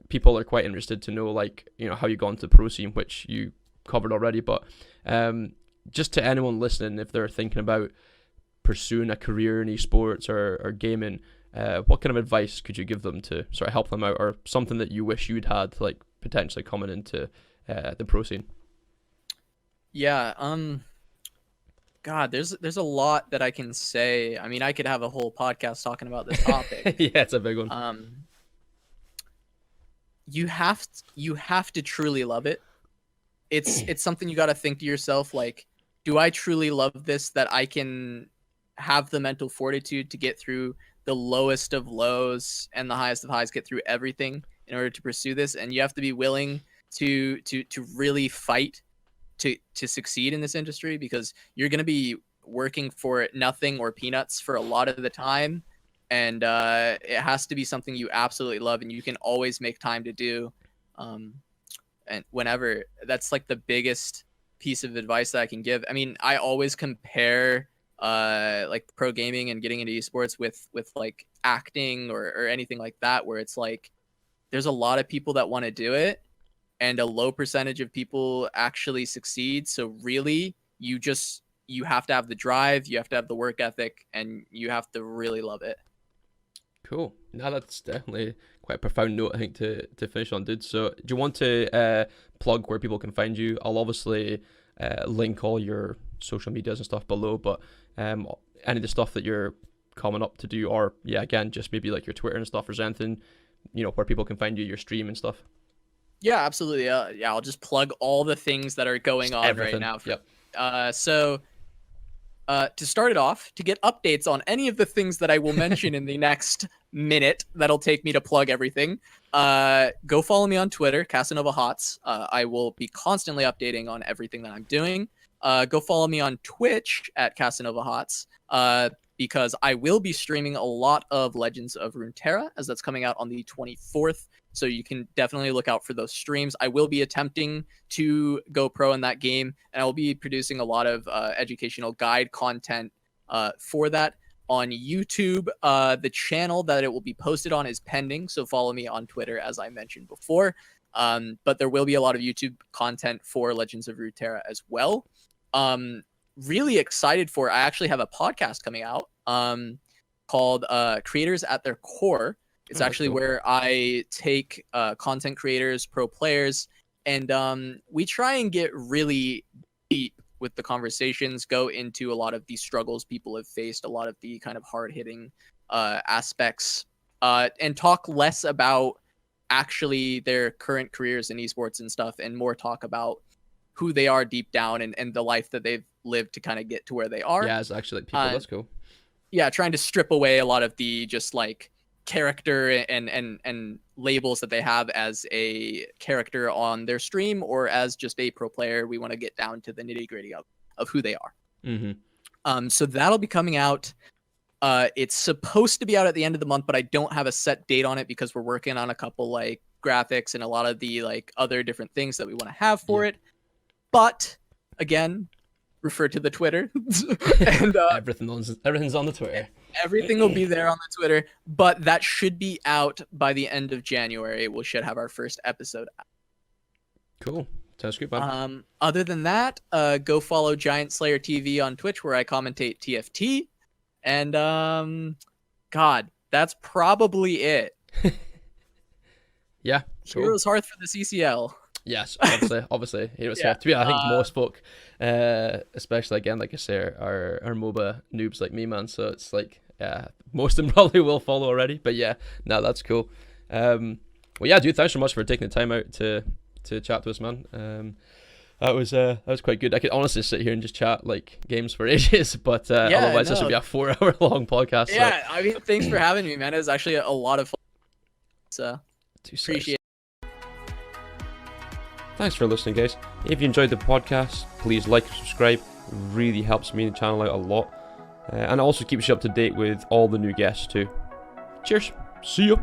people are quite interested to know, like, you know, how you got into the pro scene, which you covered already. But just to anyone listening, if they're thinking about pursuing a career in esports or gaming, what kind of advice could you give them to sort of help them out, or something that you wish you'd had, like, potentially coming into the pro scene? Yeah. God, there's a lot that I can say. I mean, I could have a whole podcast talking about this topic. Yeah, it's a big one. You have to truly love it. It's something you got to think to yourself, like, do I truly love this, that I can have the mental fortitude to get through the lowest of lows and the highest of highs, get through everything in order to pursue this? And you have to be willing to really fight to succeed in this industry, because you're going to be working for nothing or peanuts for a lot of the time. And it has to be something you absolutely love and you can always make time to do. And whenever, that's like the biggest piece of advice that I can give. I mean, I always compare like pro gaming and getting into esports with like acting or anything like that, where it's like, there's a lot of people that want to do it and a low percentage of people actually succeed. So really, you have to have the drive, you have to have the work ethic, and you have to really love it. Cool. Now that's definitely quite a profound note, I think, to finish on, dude. So do you want to plug where people can find you? I'll obviously link all your social medias and stuff below, but any of the stuff that you're coming up to do, or again, just maybe like your Twitter and stuff, or is anything, you know, where people can find you, your stream and stuff? Yeah, absolutely. I'll just plug all the things that are going on right now. So to start it off, to get updates on any of the things that I will mention in the next minute that'll take me to plug everything, go follow me on Twitter, Casanova Hots. I will be constantly updating on everything that I'm doing. Go follow me on Twitch at Casanova Hots, because I will be streaming a lot of Legends of Runeterra, as that's coming out on the 24th. So you can definitely look out for those streams. I will be attempting to go pro in that game, and I will be producing a lot of educational guide content for that on YouTube. The channel that it will be posted on is pending, so follow me on Twitter, as I mentioned before. But there will be a lot of YouTube content for Legends of Runeterra as well. Really excited for, I actually have a podcast coming out called Creators at Their Core. It's actually cool. Where I take content creators, pro players, and we try and get really deep with the conversations, go into a lot of the struggles people have faced, a lot of the kind of hard-hitting aspects, and talk less about actually their current careers in esports and stuff, and more talk about who they are deep down and the life that they've lived to kind of get to where they are. Yeah, it's actually like people. That's cool. Yeah, trying to strip away a lot of the just like character and labels that they have as a character on their stream or as just a pro player. We want to get down to the nitty gritty of who they are. Mm-hmm. So that'll be coming out. It's supposed to be out at the end of the month, but I don't have a set date on it because we're working on a couple like graphics and a lot of the like other different things that we want to have for it. But again, refer to the Twitter. And everything's on the Twitter. Everything will be there on the Twitter, but that should be out by the end of January. We should have our first episode out. Cool. Sounds good, man. Other than that, go follow Giant Slayer TV on Twitch, where I commentate TFT. And God, that's probably it. Yeah. Cool. Heroes Hearth for the CCL. Yes, obviously. Heroes Hearth. Yeah, I think most folk, especially again, like I say, are MOBA noobs like me, man. So it's like, yeah, most of them probably will follow already. But yeah, no, that's cool. Well, yeah, dude, thanks so much for taking the time out to chat to us, man. That was quite good. I could honestly sit here and just chat like games for ages, but otherwise this would be a 4-hour long podcast. Yeah, so. I mean, thanks for having me, man. It was actually a lot of fun. So appreciate it. Thanks for listening, guys. If you enjoyed the podcast, please like and subscribe. It really helps me and the channel out a lot. And it also keeps you up to date with all the new guests too. Cheers. See ya.